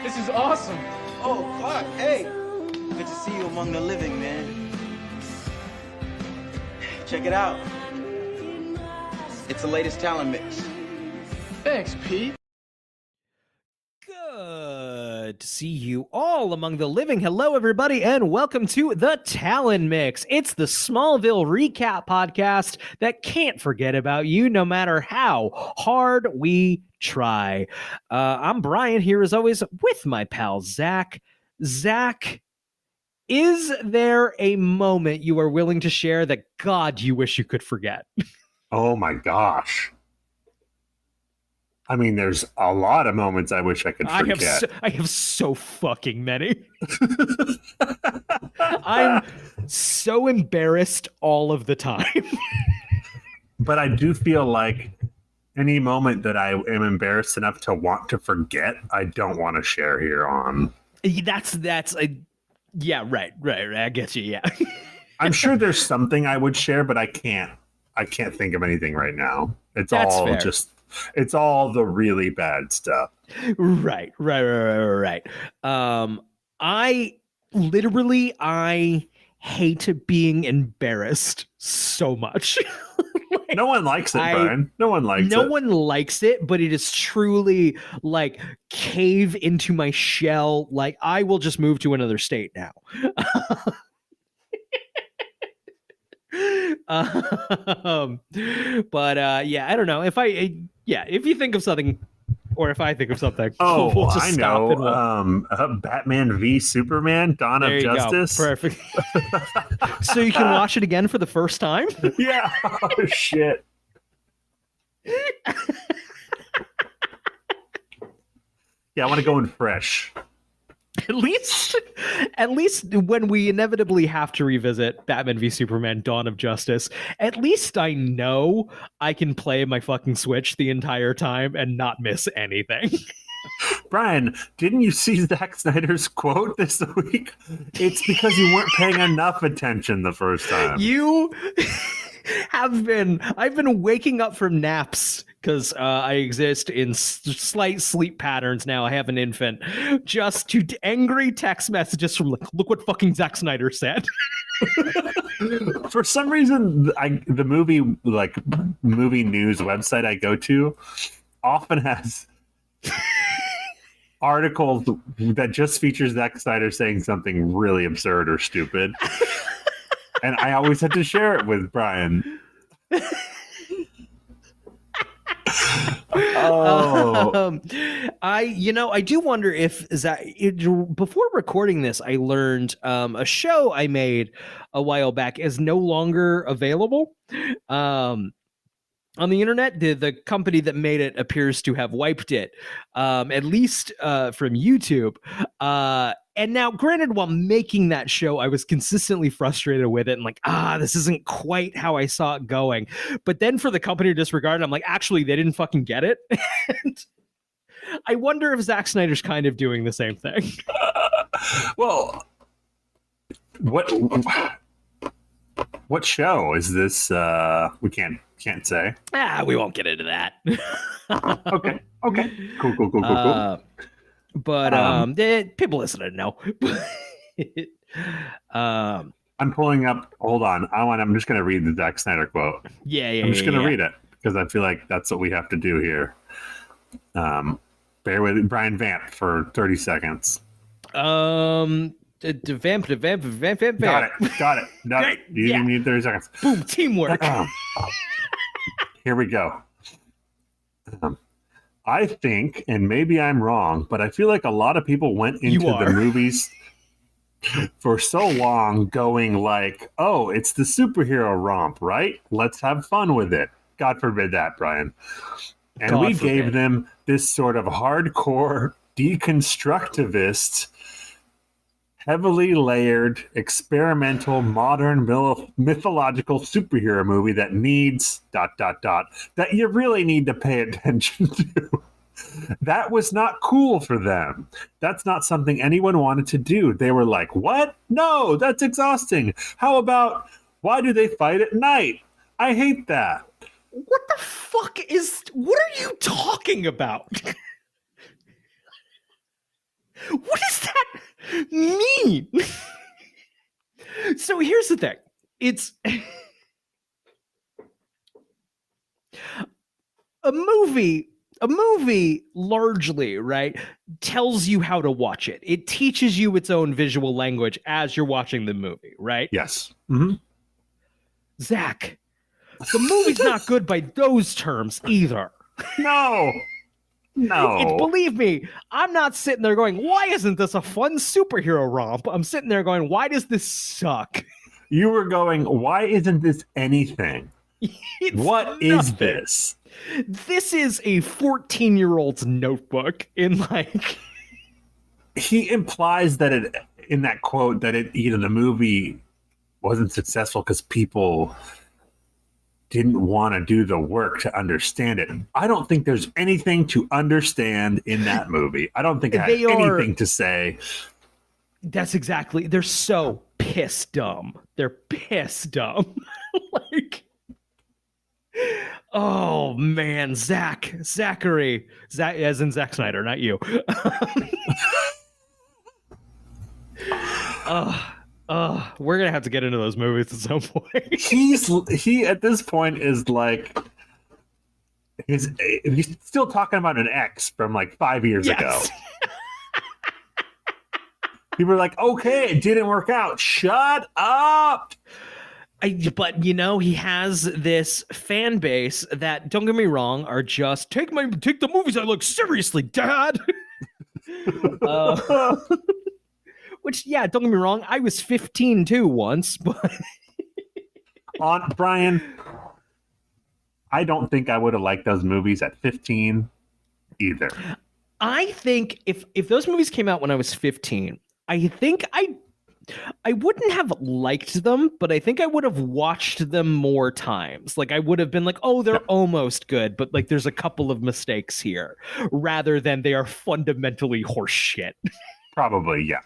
This is awesome. Oh, Clark, hey. Good to see you among the living, man. Check it out. It's the latest talent mix. Thanks, Pete. Good to see you all among the living. Hello, everybody, and welcome to the Talon Mix. It's the Smallville recap podcast that can't forget about you no matter how hard we try. I'm Brian here as always with my pal Zach. Zach, is there a moment you are willing to share that God you wish you could forget? Oh my gosh. I mean, there's a lot of moments I wish I could forget. I have so fucking many. I'm so embarrassed all of the time. But I do feel like any moment that I am embarrassed enough to want to forget, I don't want to share here on. Yeah, right. I get you. Yeah. I'm sure there's something I would share, but I can't think of anything right now. It's all the really bad stuff. Right. I hate being embarrassed so much. No one likes it, Brian. No one likes it, but it is truly like cave into my shell. Like, I will just move to another state now. Yeah, I don't know if if you think of something, or if I think of something. We'll just I know. Batman v Superman: Dawn of Justice. Go. Perfect. So you can watch it again for the first time. Yeah. Oh shit. Yeah, I want to go in fresh. At least when we inevitably have to revisit Batman v Superman: Dawn of Justice, at least I know I can play my fucking Switch the entire time and not miss anything. Brian, didn't you see Zack Snyder's quote this week? It's because you weren't paying enough attention the first time. I've been waking up from naps because I exist in slight sleep patterns now. I have an infant, just to angry text messages from look what fucking Zack Snyder said. For some reason, the movie news website I go to often has articles that just features Zack Snyder saying something really absurd or stupid. And I always had to share it with Brian. I do wonder if before recording this, I learned a show I made a while back is no longer available on the internet. The company that made it appears to have wiped it, at least from YouTube. And now, granted, while making that show, I was consistently frustrated with it and like, this isn't quite how I saw it going. But then for the company to disregard it, I'm like, actually, they didn't fucking get it. And I wonder if Zack Snyder's kind of doing the same thing. Well, what show is this? We can't say. We won't get into that. Okay. Cool. But people listening know. I'm pulling up. Hold on. I'm just going to read the Zack Snyder quote. Yeah. I'm just going to read it because I feel like that's what we have to do here. Bear with Brian Vamp for 30 seconds. Vamp. Got it. No, you didn't need 30 seconds. Boom. Teamwork. Here we go. I think, and maybe I'm wrong, but I feel like a lot of people went into the movies for so long going like, oh, it's the superhero romp, right? Let's have fun with it. God forbid that, Brian. And we gave them this sort of hardcore deconstructivist, heavily layered, experimental, modern, mythological superhero movie that needs ... that you really need to pay attention to. That was not cool for them. That's not something anyone wanted to do. They were like, what? No, that's exhausting. How about, why do they fight at night? I hate that. What the fuck what are you talking about? What does that mean? So here's the thing. It's a movie largely, right, tells you how to watch it. It teaches you its own visual language as you're watching the movie, right? Yes. Mm-hmm. Zach, the movie's not good by those terms either. No. Believe me, I'm not sitting there going, why isn't this a fun superhero romp? I'm sitting there going, why does this suck? You were going, why isn't this anything? What is this? This is a 14-year-old's notebook in like... He implies that it, in that quote, that it, you know, the movie wasn't successful because people didn't want to do the work to understand it. I don't think there's anything to understand in that movie. I don't think it has anything to say. That's exactly. They're so piss dumb. They're piss dumb. Like, oh man, Zachary, as in Zack Snyder, not you. We're gonna have to get into those movies at some point. he at this point is like, he's still talking about an ex from like 5 years ago. People are like, okay, it didn't work out. Shut up. But you know, he has this fan base that, don't get me wrong, are just take the movies I look seriously, Dad. Which, yeah, don't get me wrong, I was 15 too once, but Brian, I don't think I would have liked those movies at 15 either. I think if those movies came out when I was 15, I think I wouldn't have liked them, but I think I would have watched them more times. Like, I would have been like, oh, they're almost good, but like there's a couple of mistakes here, rather than they are fundamentally horse shit. Probably, yeah.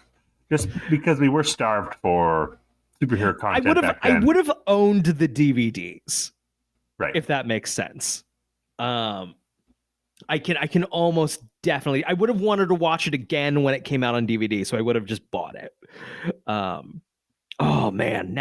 Just because we were starved for superhero content back then. I would have owned the DVDs. Right. If that makes sense. I can almost definitely, I would have wanted to watch it again when it came out on DVD, so I would have just bought it. Oh man,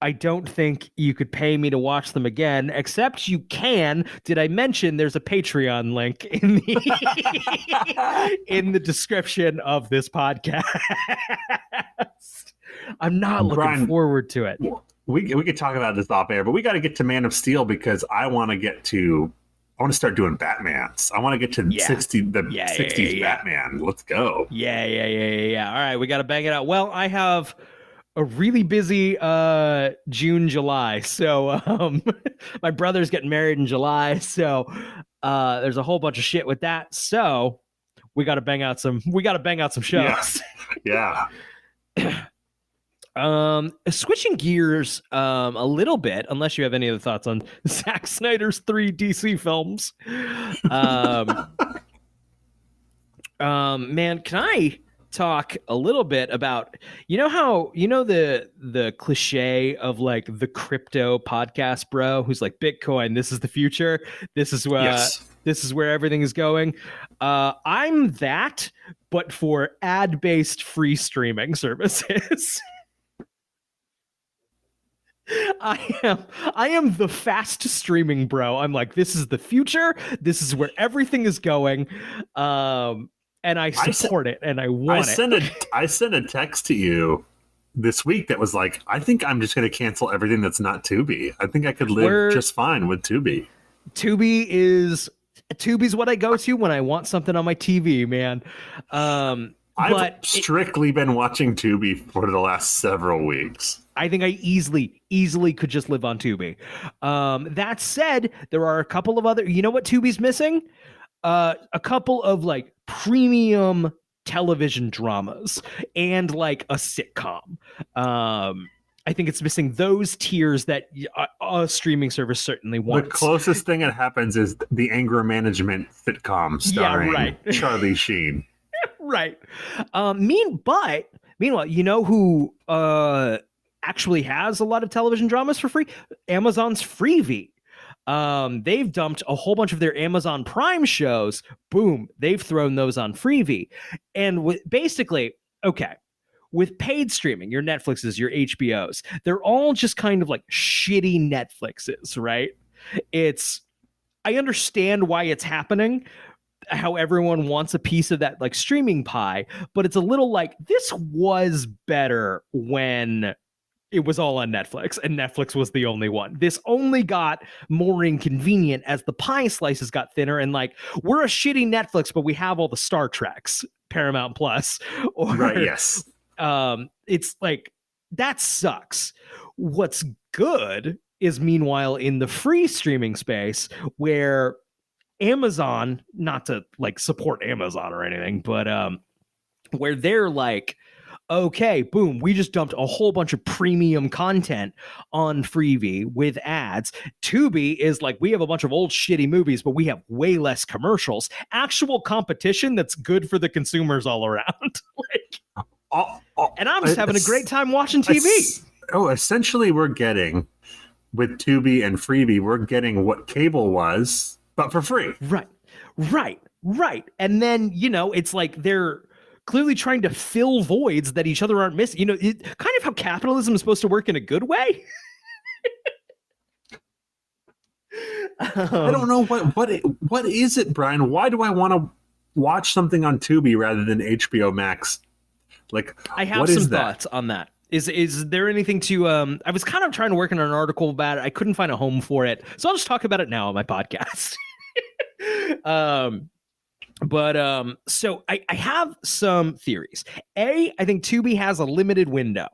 I don't think you could pay me to watch them again, except you can. Did I mention there's a Patreon link in the in the description of this podcast? I'm not looking forward to it. We could talk about this off air, but we got to get to Man of Steel because I want to start doing Batmans. I want to get to the 60s Batman. Let's go. Yeah. All right, we got to bang it out. Well, I have a really busy June, July. So my brother's getting married in July. So there's a whole bunch of shit with that. So we got to bang out some shows. Yeah. Switching gears a little bit, unless you have any other thoughts on Zack Snyder's 3 DC films. Man, can I talk a little bit about, you know how, you know, the cliche of like the crypto podcast bro who's like, Bitcoin, this is the future, this is where everything is going. I'm that, but for ad-based free streaming services. I am the fast streaming bro. I'm like, this is the future. This is where everything is going. And I support it, and I want it. I sent a text to you this week that was like, I think I'm just going to cancel everything that's not Tubi. I think I could live just fine with Tubi. Tubi's what I go to when I want something on my TV, man. I've strictly been watching Tubi for the last several weeks. I think I easily could just live on Tubi. That said, there are a couple of other, you know what Tubi's missing? A couple of like premium television dramas and like a sitcom. I think it's missing those tiers that a streaming service certainly wants. The closest thing that happens is the anger management sitcom starring Charlie Sheen. Right. Meanwhile, you know who actually has a lot of television dramas for free? Amazon's Freevee. They've dumped a whole bunch of their Amazon Prime shows. Boom, they've thrown those on Freevee. And basically, okay, with paid streaming, your Netflixes, your HBOs, they're all just kind of like shitty Netflixes, right? I understand why it's happening, how everyone wants a piece of that like streaming pie, but it's a little like, this was better when it was all on Netflix and Netflix was the only one. This only got more inconvenient as the pie slices got thinner, and like, we're a shitty Netflix, but we have all the Star Treks, Paramount Plus. Right, yes. It's like, that sucks. What's good is, meanwhile, in the free streaming space, where Amazon, not to like support Amazon or anything, but where they're like, okay, boom, we just dumped a whole bunch of premium content on Freevee with ads. Tubi is like, we have a bunch of old shitty movies, but we have way less commercials. Actual competition that's good for the consumers all around. Like, and I'm just having a great time watching TV. Essentially, we're getting, with Tubi and Freevee, we're getting what cable was, but for free. Right. And then, it's like they're clearly trying to fill voids that each other aren't missing. Kind of how capitalism is supposed to work in a good way. I don't know what is it, Brian? Why do I want to watch something on Tubi rather than HBO Max? Like, I have some thoughts on that. Is there anything to I was kind of trying to work on an article about it. I couldn't find a home for it, so I'll just talk about it now on my podcast. So I have some theories. I think Tubi has a limited window,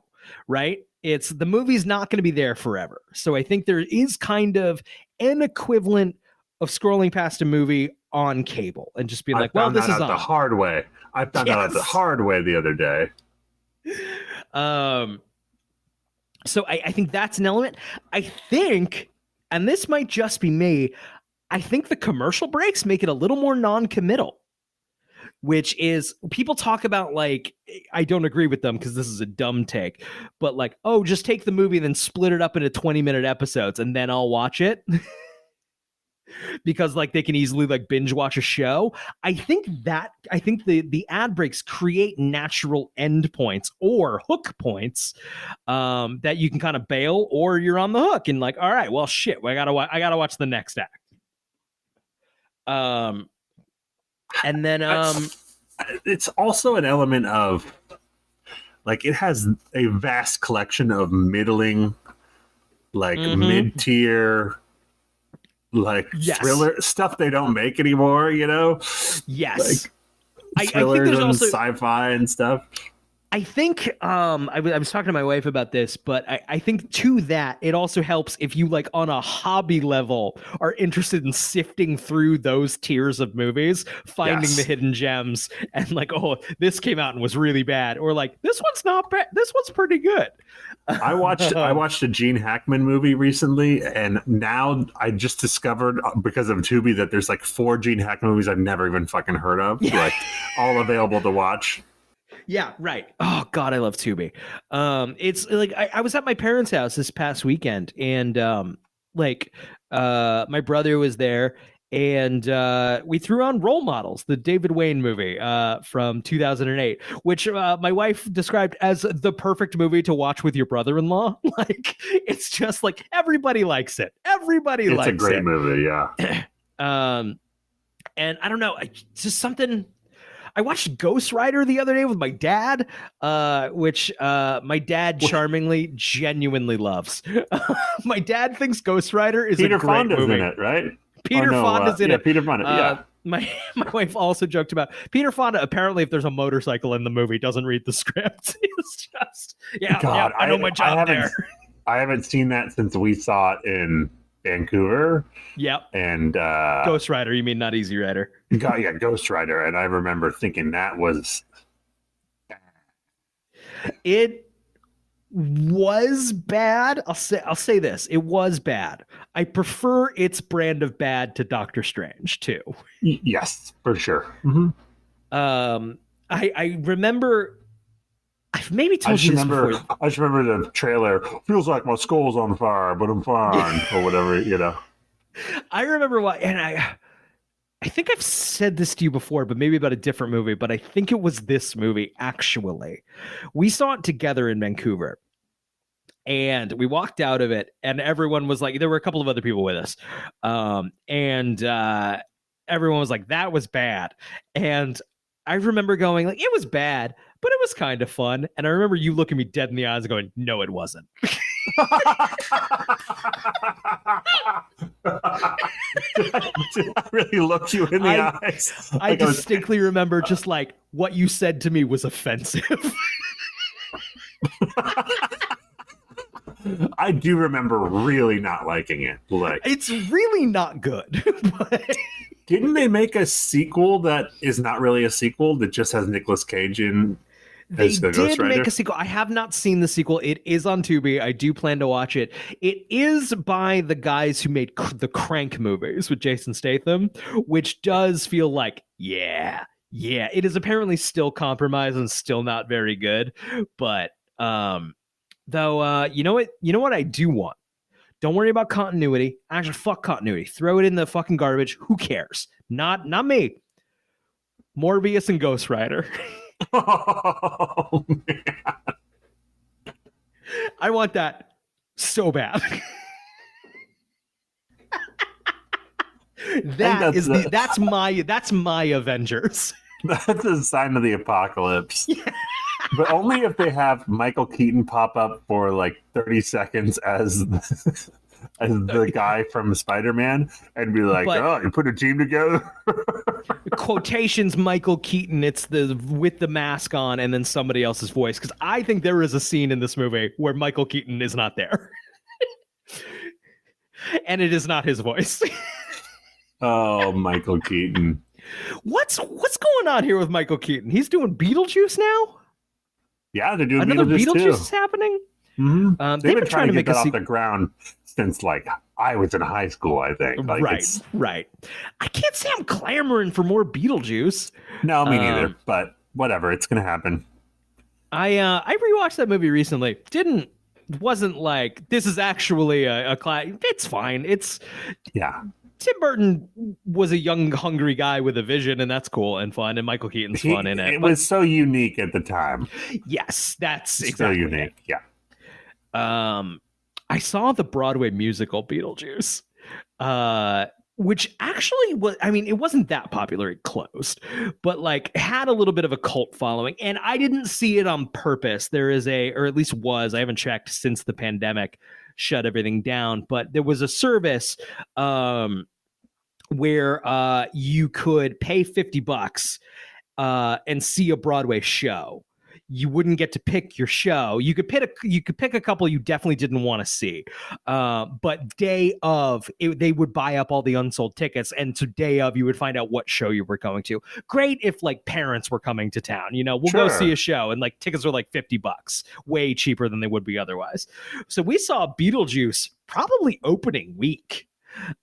right? It's the movie's not going to be there forever. So I think there is kind of an equivalent of scrolling past a movie on cable and just being like, well, this is on. The hard way. I found out the hard way the other day. So I think that's an element. I think, and this might just be me, I think the commercial breaks make it a little more non-committal, which is, people talk about, like, I don't agree with them because this is a dumb take, but like, oh, just take the movie and then split it up into 20-minute episodes and then I'll watch it. Because like they can easily like binge watch a show. I think the ad breaks create natural end points or hook points that you can kind of bail, or you're on the hook and like, all right, well, shit, I gotta watch the next act. And then it's also an element of, like, it has a vast collection of middling, like mid-tier, like thriller stuff they don't make anymore, Yes. Like I thrillers think there's also sci-fi and stuff. I think I was talking to my wife about this, but I think to that, it also helps if you, like, on a hobby level are interested in sifting through those tiers of movies, finding the hidden gems, and like, oh, this came out and was really bad, or like, this one's not bad, this one's pretty good. I watched a Gene Hackman movie recently, and now I just discovered, because of Tubi, that there's like 4 Gene Hackman movies I've never even fucking heard of, like, all available to watch. Yeah, right. Oh God, I love Tubi. It's like I was at my parents' house this past weekend, and my brother was there, and we threw on Role Models, the David Wayne movie from 2008, which my wife described as the perfect movie to watch with your brother-in-law. Like, it's just like, everybody likes it. Everybody likes it. It's a great movie, yeah. And I don't know, just something. I watched Ghost Rider the other day with my dad, which my dad charmingly, genuinely loves. My dad thinks Ghost Rider is Peter a great Fonda's movie. in it, right? Peter Fonda's in it. Peter Fonda, yeah. My wife also joked about Peter Fonda. Apparently, if there's a motorcycle in the movie, doesn't read the script. It's just, God, I know my job there. I haven't seen that since we saw it in Vancouver. Yep. And Ghost Rider, you mean not Easy Rider? Yeah, Ghost Rider. And I remember thinking that was bad. It was bad. I'll say this. It was bad. I prefer its brand of bad to Doctor Strange too. Yes, for sure. Mm-hmm. I remember, I've maybe told you this before. I just remember the trailer. Feels like my skull's on fire, but I'm fine, or whatever, I remember what, and I think I've said this to you before, but maybe about a different movie, but I think it was this movie, actually. We saw it together in Vancouver. And we walked out of it, and everyone was like, there were a couple of other people with us. And everyone was like, that was bad. And I remember going, like, it was bad, but it was kind of fun. And I remember you looking me dead in the eyes and going, no, it wasn't. Did I really look you in the eyes? I distinctly remember just like what you said to me was offensive. I do remember really not liking it. Like, it's really not good. But didn't they make a sequel that is not really a sequel that just has Nicolas Cage in? They did make a sequel. I have not seen the sequel. It is on Tubi. I do plan to watch it. It is by the guys who made the Crank movies with Jason Statham, which does feel like, yeah, it is apparently still compromised and still not very good. But though, you know what I do want? Don't worry about continuity. Actually, fuck continuity. Throw it in the fucking garbage. Who cares? Not me. Morbius and Ghost Rider. Oh, man. I want that so bad. That's my Avengers. That's a sign of the apocalypse. Yeah. But only if they have Michael Keaton pop up for like 30 seconds as the guy from Spider-Man and be like, oh, you put a team together? Quotations Michael Keaton, it's with the mask on and then somebody else's voice. Because I think there is a scene in this movie where Michael Keaton is not there. And it is not his voice. Oh, Michael Keaton. What's going on here with Michael Keaton? He's doing Beetlejuice now? Yeah, they're doing another Beetlejuice too. Is happening. Mm-hmm. They've been trying to get that off the ground since like I was in high school, I think. Like, right. I can't say I'm clamoring for more Beetlejuice. No, me neither. But whatever, it's gonna happen. I rewatched that movie recently. Wasn't like this is actually a class. It's fine. Tim Burton was a young, hungry guy with a vision, and that's cool and fun. And Michael Keaton's fun in it. It was so unique at the time. Yes, that's so exactly unique. It. Yeah. I saw the Broadway musical Beetlejuice, which actually was. I mean, it wasn't that popular. It closed, but like had a little bit of a cult following. And I didn't see it on purpose. There is or at least was. I haven't checked since the pandemic shut everything down, but there was a service where you could pay $50 and see a Broadway show. You wouldn't get to pick your show. You could pick a couple you definitely didn't want to see. But day of, they would buy up all the unsold tickets, and to day of, you would find out what show you were going to. Great if like parents were coming to town. We'll go see a show, and like tickets are like $50, way cheaper than they would be otherwise. So we saw Beetlejuice probably opening week.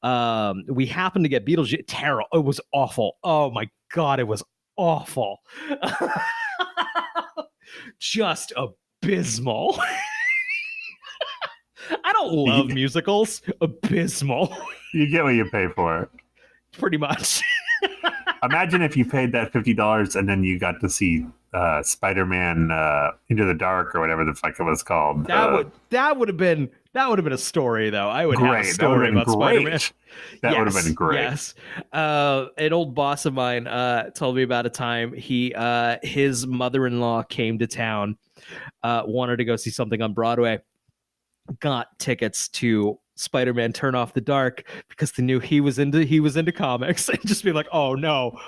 We happened to get Beetlejuice. Terrible. It was awful. Oh my God, it was awful. Just abysmal. I don't love musicals. Abysmal. You get what you pay for. Pretty much. Imagine if you paid that $50 and then you got to see Spider-Man Into the Dark or whatever the fuck it was called. That would have been a story, though. I would have a story about Spider-Man. That would have been great. Yes. An old boss of mine told me about a time his mother-in-law came to town, wanted to go see something on Broadway, got tickets to Spider-Man Turn Off the Dark because they knew he was into comics, and just be like, oh no,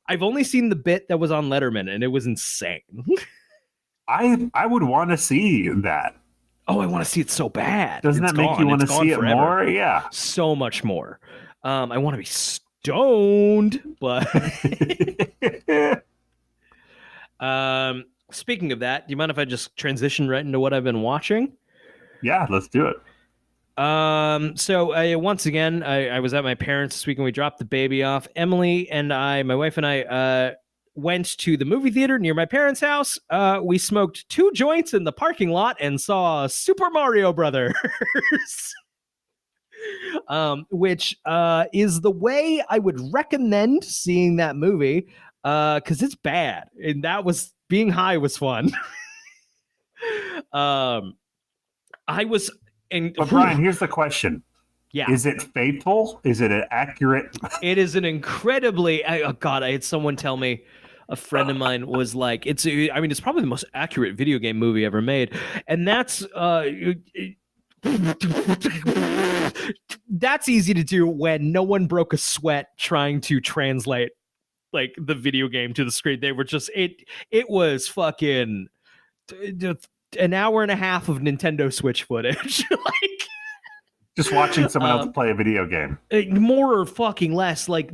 I've only seen the bit that was on Letterman, and it was insane. I would want to see that. Oh, I want to see it so bad. Doesn't that make you want to see it more? Yeah, so much more. I want to be stoned, but speaking of that, do you mind if I just transition right into what I've been watching? Yeah, let's do it. So once again, I was at my parents' this week and we dropped the baby off. Emily and my wife and I, went to the movie theater near my parents' house. We smoked 2 joints in the parking lot and saw Super Mario Brothers. Which is the way I would recommend seeing that movie, because it's bad, and being high was fun. I was in. But Brian, here's the question. Yeah. Is it faithful? Is it an accurate? It is an incredibly. Oh God, I had someone tell me. A friend of mine was like, it's probably the most accurate video game movie ever made, and that's that's easy to do when no one broke a sweat trying to translate like the video game to the screen. They were just it was fucking an hour and a half of Nintendo Switch footage. Like just watching someone else play a video game. More or fucking less. Like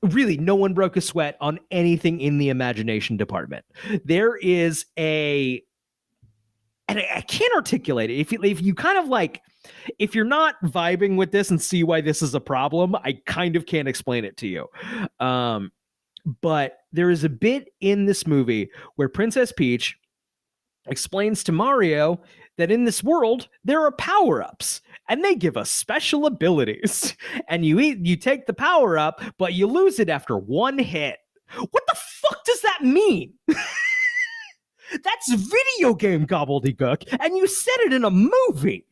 really, no one broke a sweat on anything in the imagination department. There is and I can't articulate it. If you kind of like, if you're not vibing with this and see why this is a problem, I kind of can't explain it to you. But there is a bit in this movie where Princess Peach explains to Mario that in this world there are power-ups and they give us special abilities, and you take the power-up but you lose it after 1 hit. What the fuck does that mean? That's video game gobbledygook, and you said it in a movie.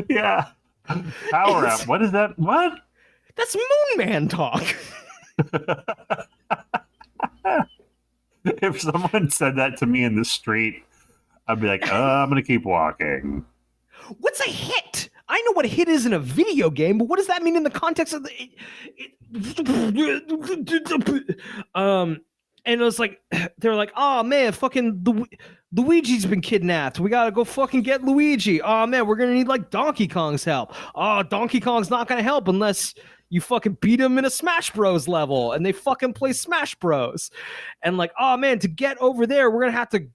Yeah. Power-up. What is that? What? That's Moon Man talk. If someone said that to me in the street, I'd be like, I'm going to keep walking. What's a hit? I know what a hit is in a video game, but what does that mean in the context of and it was like, they're like, oh man, fucking Luigi's been kidnapped. We gotta go fucking get Luigi. Oh man, we're gonna need like Donkey Kong's help. Oh, Donkey Kong's not gonna help unless you fucking beat him in a Smash Bros level, and they fucking play Smash Bros. And like, oh man, to get over there, we're gonna have to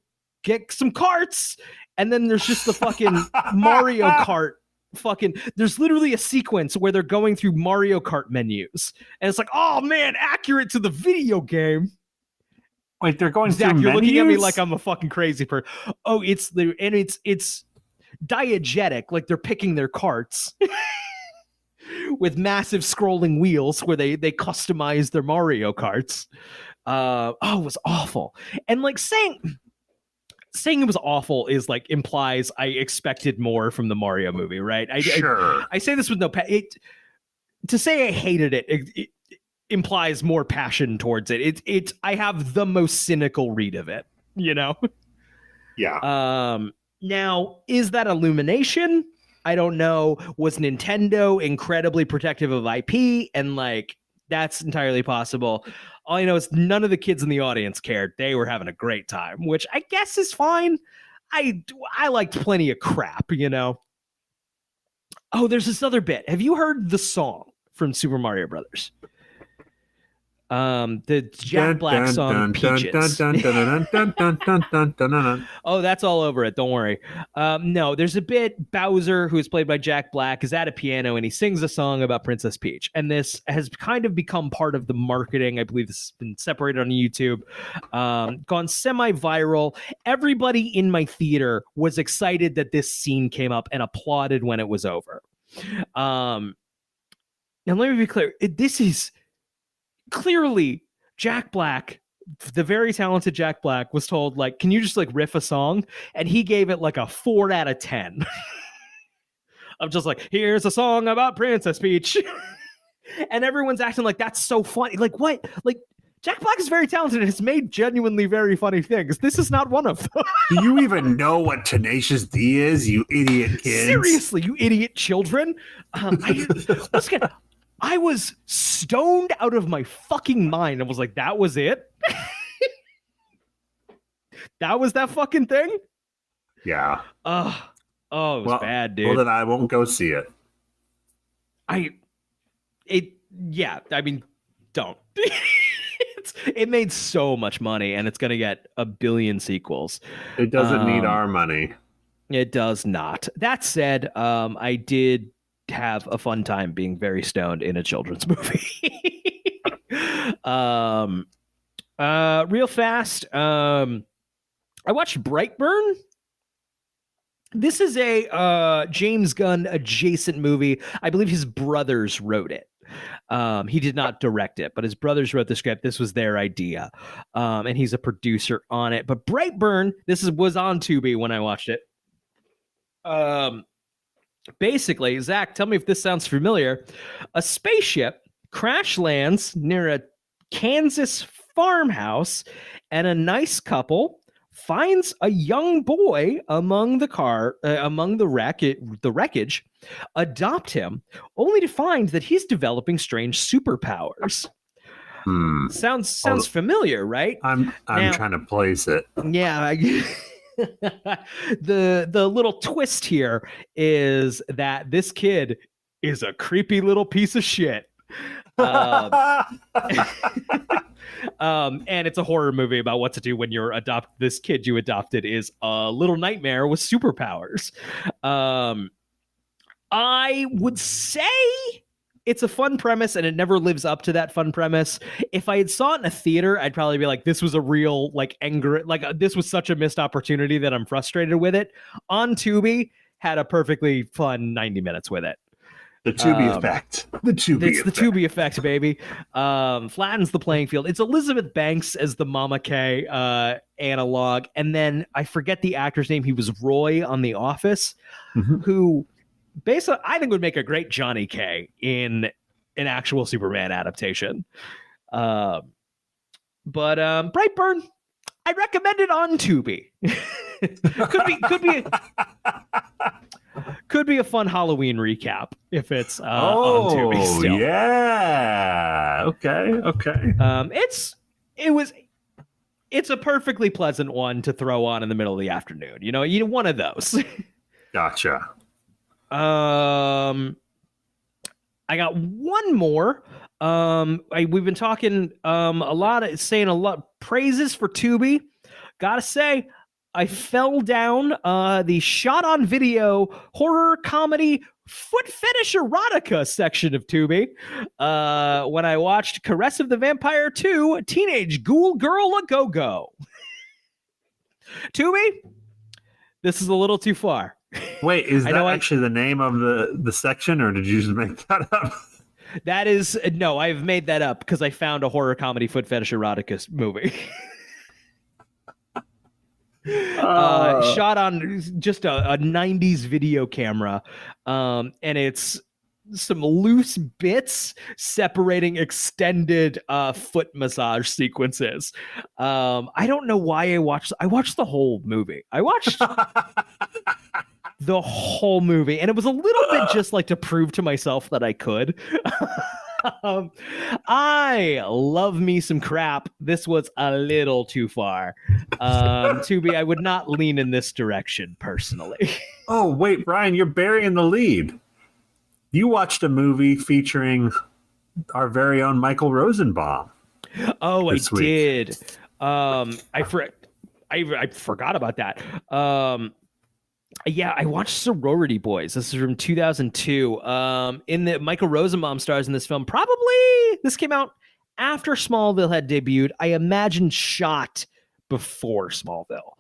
get some carts. And then there's just the fucking Mario Kart. There's literally a sequence where they're going through Mario Kart menus, and it's like, oh man, accurate to the video game. Wait, they're going Zach, through you're menus? looking at me like I'm a fucking crazy person. Oh, it's diegetic, like they're picking their carts with massive scrolling wheels where they customize their Mario Karts. It was awful. And like saying it was awful is like implies I expected more from the Mario movie, right? Sure. I say this with no to say I hated it implies more passion towards it. I have the most cynical read of it, you know? Yeah. Now, is that Illumination? I don't know. Was Nintendo incredibly protective of IP? And like, that's entirely possible. All I know is none of the kids in the audience cared. They were having a great time, which I guess is fine. I liked plenty of crap, you know? Oh, there's this other bit. Have you heard the song from Super Mario Brothers? The Jack Black song Peaches. Oh, that's all over it. Don't worry. No, there's a bit. Bowser, who is played by Jack Black, is at a piano and he sings a song about Princess Peach. And this has kind of become part of the marketing. I believe this has been separated on YouTube, gone semi-viral. Everybody in my theater was excited that this scene came up and applauded when it was over. Now let me be clear. This is clearly Jack Black, the very talented Jack Black, was told, like, can you just like riff a song? And he gave it like a 4 out of 10. I'm just like, here's a song about Princess Peach. And everyone's acting like that's so funny. Like, what? Like, Jack Black is very talented and has made genuinely very funny things. This is not one of them. Do you even know what Tenacious D is, you idiot kids? Seriously, you idiot children. Once again, I was stoned out of my fucking mind and was like, that was it? That was that fucking thing? Yeah. Oh, it was bad, dude. Well, then I won't go see it. Don't. It made so much money, and it's going to get a billion sequels. It doesn't need our money. It does not. That said, I did have a fun time being very stoned in a children's movie. Real fast. I watched Brightburn. This is a James Gunn adjacent movie. I believe his brothers wrote it. He did not direct it, but his brothers wrote the script. This was their idea. And he's a producer on it. But Brightburn, was on Tubi when I watched it. Basically, Zach, tell me if this sounds familiar. A spaceship crash lands near a Kansas farmhouse, and a nice couple finds a young boy among the wreckage, adopt him, only to find that he's developing strange superpowers. Sounds familiar, right? I'm trying to place it. Yeah. The little twist here is that this kid is a creepy little piece of shit. And it's a horror movie about what to do when this kid you adopted is a little nightmare with superpowers. I would say it's a fun premise, and it never lives up to that fun premise. If I had saw it in a theater, I'd probably be like, this was a real anger. This was such a missed opportunity that I'm frustrated with it. On Tubi, had a perfectly fun 90 minutes with it. The Tubi effect. The Tubi effect, baby. Flattens the playing field. It's Elizabeth Banks as the Mama K analog. And then I forget the actor's name. He was Roy on The Office, who basically I think would make a great Johnny K in an actual Superman adaptation. But Brightburn, I recommend it on Tubi. Could be a fun Halloween recap if it's on Tubi still. Yeah. Okay. It's a perfectly pleasant one to throw on in the middle of the afternoon. One of those. Gotcha. I got one more. We've been talking saying a lot praises for Tubi. Gotta say, I fell down the shot on video horror comedy foot fetish erotica section of Tubi when I watched Caress of the Vampire 2 Teenage Ghoul Girl A Go-Go. Tubi, this is a little too far. Wait, is that actually the name of the section, or did you just make that up? That is, no, I've made that up because I found a horror comedy foot fetish erotica movie. Shot on just a 90s video camera, and it's some loose bits separating extended foot massage sequences. I don't know why I watched the whole movie. I watched the whole movie, and it was a little bit just to prove to myself that I could. I love me some crap. This was a little too far. Tubi, I would not lean in this direction personally. Oh, wait, Brian, you're burying the lead. You watched a movie featuring our very own Michael Rosenbaum. Oh, I did. I forgot about that. Yeah, I watched Sorority Boys. This is from 2002. In the Michael Rosenbaum stars in this film. Probably this came out after Smallville had debuted. I imagine shot before Smallville,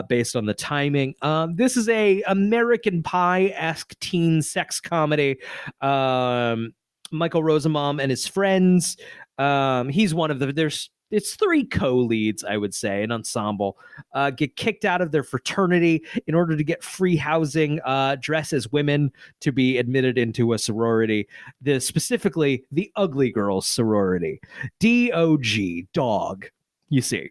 based on the timing. This is a American Pie-esque teen sex comedy. Michael Rosenbaum and his friends. He's one of it's three co-leads, I would say, an ensemble, get kicked out of their fraternity in order to get free housing, dress as women to be admitted into a sorority, specifically the Ugly Girls sorority, DOG, dog, you see.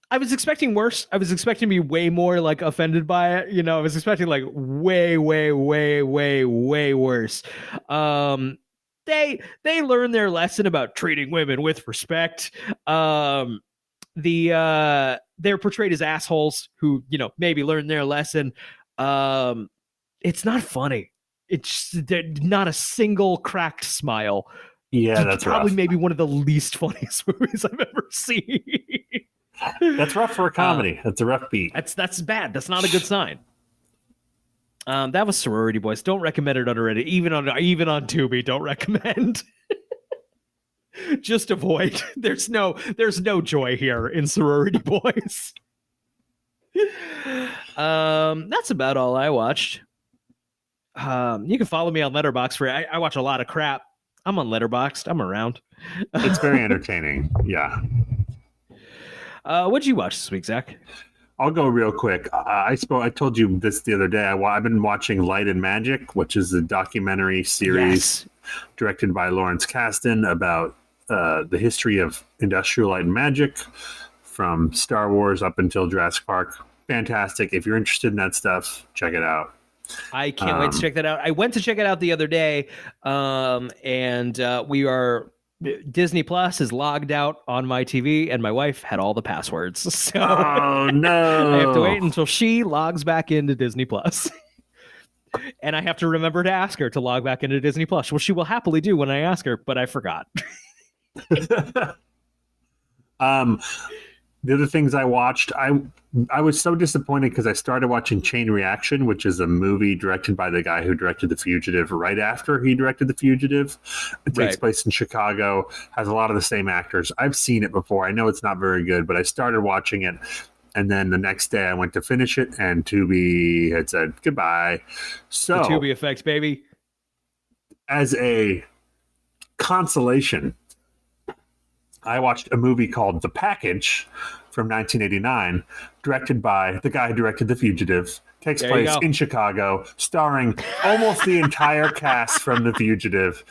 I was expecting worse. I was expecting to be way more offended by it. I was expecting way, way, way, way, way worse. They learn their lesson about treating women with respect. They're portrayed as assholes who, maybe learn their lesson. It's not funny. It's not a single cracked smile. Yeah, that's probably rough. Maybe one of the least funniest movies I've ever seen. That's rough for a comedy. That's a rough beat. That's bad. That's not a good sign. That was Sorority Boys. Don't recommend it on Reddit. Even on Tubi, don't recommend. Just avoid. There's no joy here in Sorority Boys. That's about all I watched. You can follow me on Letterboxd I watch a lot of crap. I'm on Letterboxd. I'm around. It's very entertaining. Yeah. What'd you watch this week, Zach? I'll go real quick. I told you this the other day. I've been watching Light and Magic, which is a documentary series directed by Lawrence Kasdan about the history of industrial light and magic from Star Wars up until Jurassic Park. Fantastic. If you're interested in that stuff, check it out. I can't wait to check that out. I went to check it out the other day, and Disney Plus is logged out on my TV, and my wife had all the passwords. So oh no! I have to wait until she logs back into Disney Plus, and I have to remember to ask her to log back into Disney Plus. Well, she will happily do when I ask her, but I forgot. The other things I watched, I was so disappointed because I started watching Chain Reaction, which is a movie directed by the guy who directed The Fugitive right after he directed The Fugitive. It takes place in Chicago, has a lot of the same actors. I've seen it before. I know it's not very good, but I started watching it. And then the next day I went to finish it, and Tubi had said goodbye. So the Tubi effects, baby. As a consolation, I watched a movie called The Package from 1989, directed by the guy who directed The Fugitive. Takes place in Chicago, starring almost the entire cast from The Fugitive.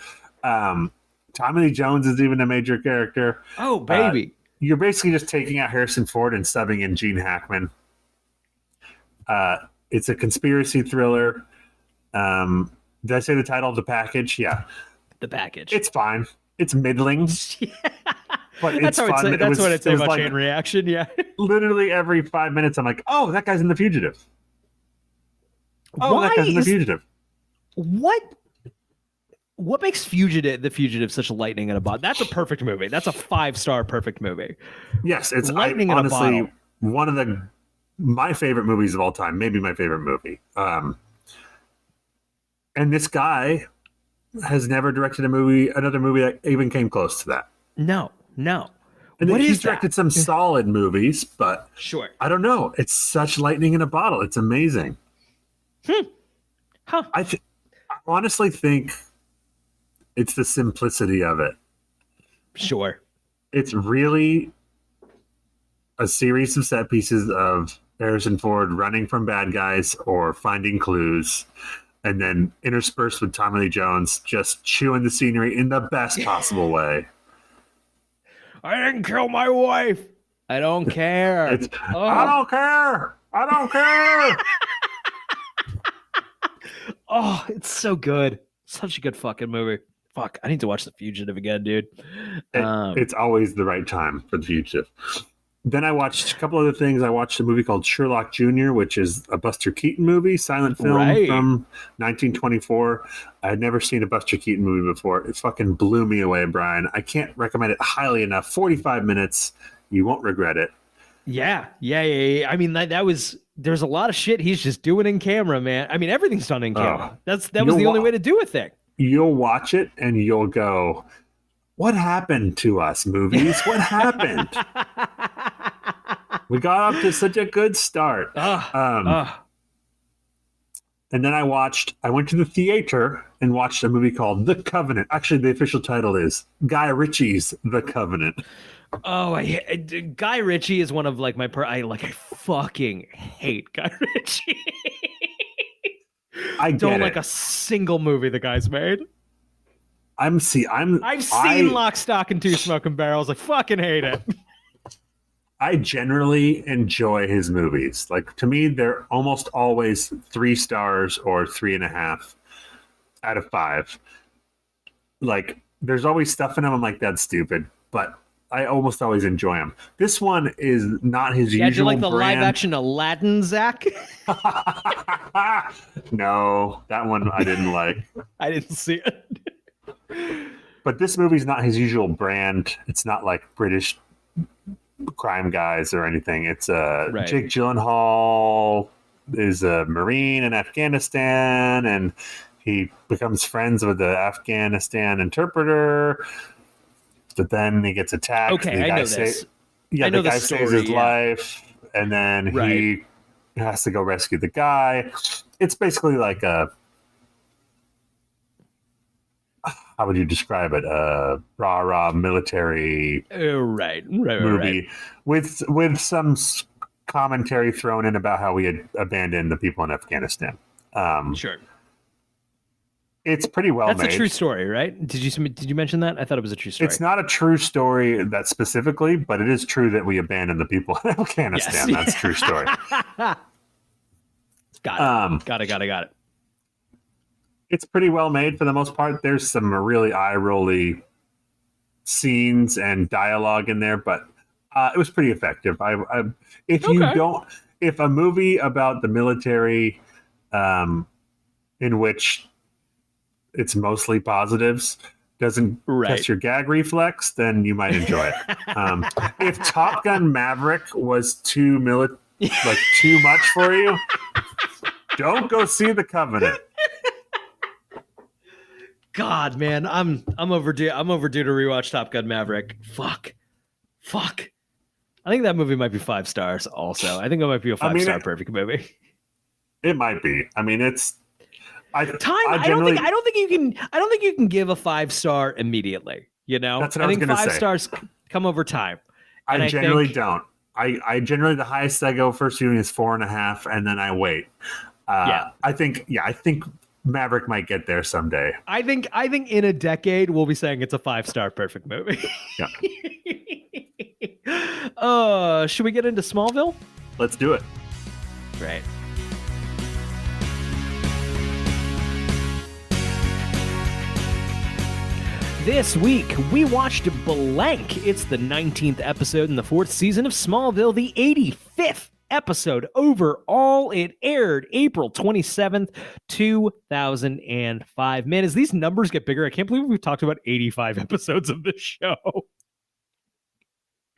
Tommy Lee Jones is even a major character. Oh, baby. You're basically just taking out Harrison Ford and subbing in Gene Hackman. It's a conspiracy thriller. Did I say the title of The Package? Yeah. The Package. It's fine. It's middling. But that's it's fun. That's what I'd say about like, Chain Reaction, yeah. Literally every 5 minutes, I'm like, oh, that guy's in The Fugitive. Oh, that guy's in The Fugitive. What makes The Fugitive such a lightning in a bottle? That's a perfect movie. That's a 5-star perfect movie. Yes, it's lightning in a bottle. One of my favorite movies of all time, maybe my favorite movie. And this guy has never directed another movie that even came close to that. No. And he's directed some solid movies, but sure. I don't know. It's such lightning in a bottle. It's amazing. Huh. I honestly think it's the simplicity of it. Sure. It's really a series of set pieces of Harrison Ford running from bad guys or finding clues, and then interspersed with Tommy Lee Jones just chewing the scenery in the best possible way. I didn't kill my wife. I don't care. I don't care. I don't care. Oh, it's so good. Such a good fucking movie. Fuck, I need to watch The Fugitive again, dude. It's always the right time for The Fugitive. Then I watched a couple other things. I watched a movie called Sherlock Jr., which is a Buster Keaton movie, silent film from 1924. I had never seen a Buster Keaton movie before. It fucking blew me away, Brian. I can't recommend it highly enough. 45 minutes. You won't regret it. Yeah. I mean, there's a lot of shit he's just doing in camera, man. I mean, everything's done in camera. That was the only way to do a thing. You'll watch it and you'll go, what happened to us, movies? What happened? We got off to such a good start. And then I went to the theater and watched a movie called The Covenant. Actually, the official title is Guy Ritchie's The Covenant. Oh, Guy Ritchie is one of like I fucking hate Guy Ritchie. I don't like a single movie the guy's made. I've seen Lock, Stock, and Two Smoking Barrels. I fucking hate it. I generally enjoy his movies. Like, to me, they're almost always 3 stars or 3.5 out of 5. Like, there's always stuff in them I'm like, that's stupid, but I almost always enjoy them. This one is not his usual brand. Do you like the live-action Aladdin, Zach? No, that one I didn't like. I didn't see it. But this movie's not his usual brand. It's not like British crime guys or anything. It's Right. Jake Gyllenhaal is a Marine in Afghanistan, and he becomes friends with the Afghanistan interpreter. But then he gets attacked. Okay, I know this. Yeah, I know the guy the story, saves his yeah. life, and then Right. he has to go rescue the guy. It's basically like a, how would you describe it? A rah-rah military Right. movie with some commentary thrown in about how we had abandoned the people in Afghanistan. Sure. It's pretty well That's made. a true story, right? Did you mention that? I thought it was a true story. It's not a true story that specifically, but it is true that we abandoned the people in Afghanistan. Yes. That's a true story. Got it. It's pretty well made for the most part. There's some really eye-rolly scenes and dialogue in there, but it was pretty effective. If a movie about the military, in which it's mostly positives, doesn't test your gag reflex, then you might enjoy it. If Top Gun Maverick was too much for you, don't go see The Covenant. God, man, I'm overdue. I'm overdue to rewatch Top Gun Maverick. Fuck. I think that movie might be 5 stars. Also, I think it might be a 5-star perfect movie. It might be. I mean, it's. I don't think you can give a 5-star immediately. You know, that's what I was going to say. 5 stars come over time. And I generally don't. I generally, the highest I go first viewing is 4.5, and then I wait. I think Maverick might get there someday. I think in a decade we'll be saying it's a 5-star perfect movie. Yeah. Should we get into Smallville? Let's do it. Right. This week, we watched Blank. It's the 19th episode in the 4th season of Smallville, the 85th episode overall. It aired April 27th, 2005. Man, as these numbers get bigger, I can't believe we've talked about 85 episodes of this show.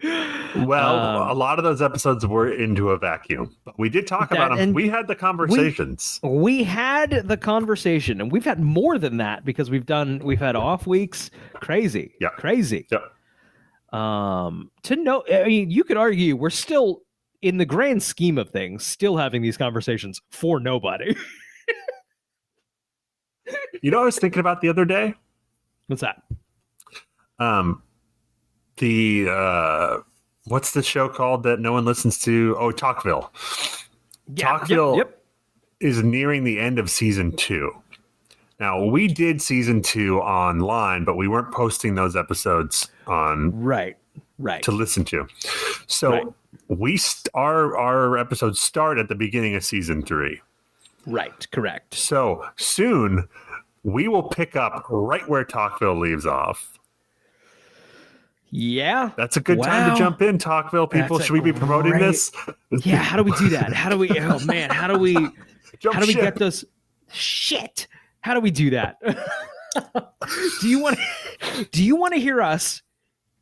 Well, a lot of those episodes were into a vacuum, but we did talk about them. We had the conversations. We had the conversation, and we've had more than that because we've had off weeks. Crazy. Yeah. Crazy. Yeah. To know, I mean, you could argue we're still, in the grand scheme of things, still having these conversations for nobody. You know what I was thinking about the other day? What's that? What's the show called that no one listens to? Oh, Talkville. Yeah, Talkville is nearing the end of season 2. Now, we did season 2 online, but we weren't posting those episodes on right to listen to. So our episodes start at the beginning of season 3. Right, correct. So soon we will pick up right where Talkville leaves off. Yeah. That's a good time to jump in, Talkville people. Should we be promoting this? Yeah, how do we do that? How do we get those shit? How do we do that? Do you want to hear us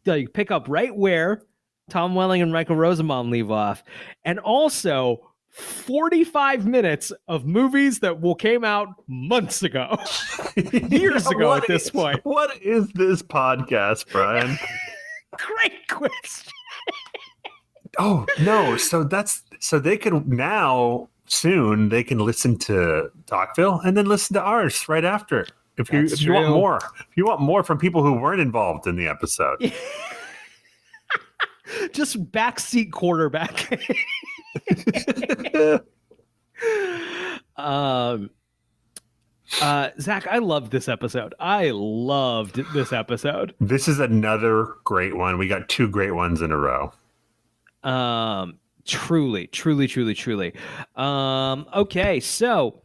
pick up right where Tom Welling and Michael Rosenbaum leave off, and also 45 minutes of movies that came out months ago, years ago at this point? What is this podcast, Brian? Great question. Oh no! So they can now soon they can listen to Talkville and then listen to ours right after. If you want more from people who weren't involved in the episode. Just backseat quarterback. Zach, I loved this episode. This is another great one. We got 2 great ones in a row. Truly. Okay, so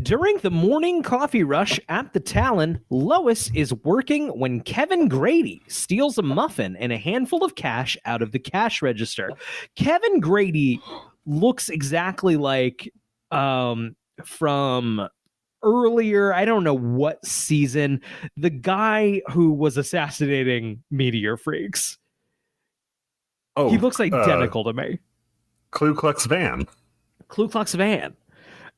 during the morning coffee rush at the Talon, Lois is working when Kevin Grady steals a muffin and a handful of cash out of the cash register. Kevin Grady looks exactly like from earlier, I don't know what season, the guy who was assassinating Meteor Freaks. He looks identical to me. Ku Klux Van. Ku Klux Van.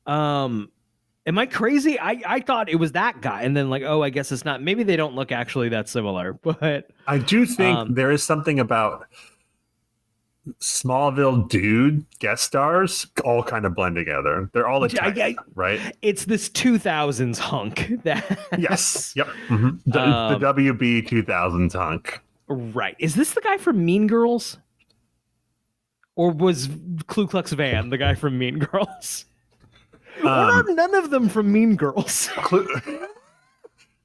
Am I crazy? I thought it was that guy, and then I guess it's not. Maybe they don't look actually that similar, but I do think there is something about Smallville dude guest stars all kind of blend together. They're all a type, right? It's this 2000s hunk that. Yes. Yep. Mm-hmm. The WB 2000s hunk. Right. Is this the guy from Mean Girls? Or was Ku Klux Van the guy from Mean Girls? Or are none of them from Mean Girls? Ku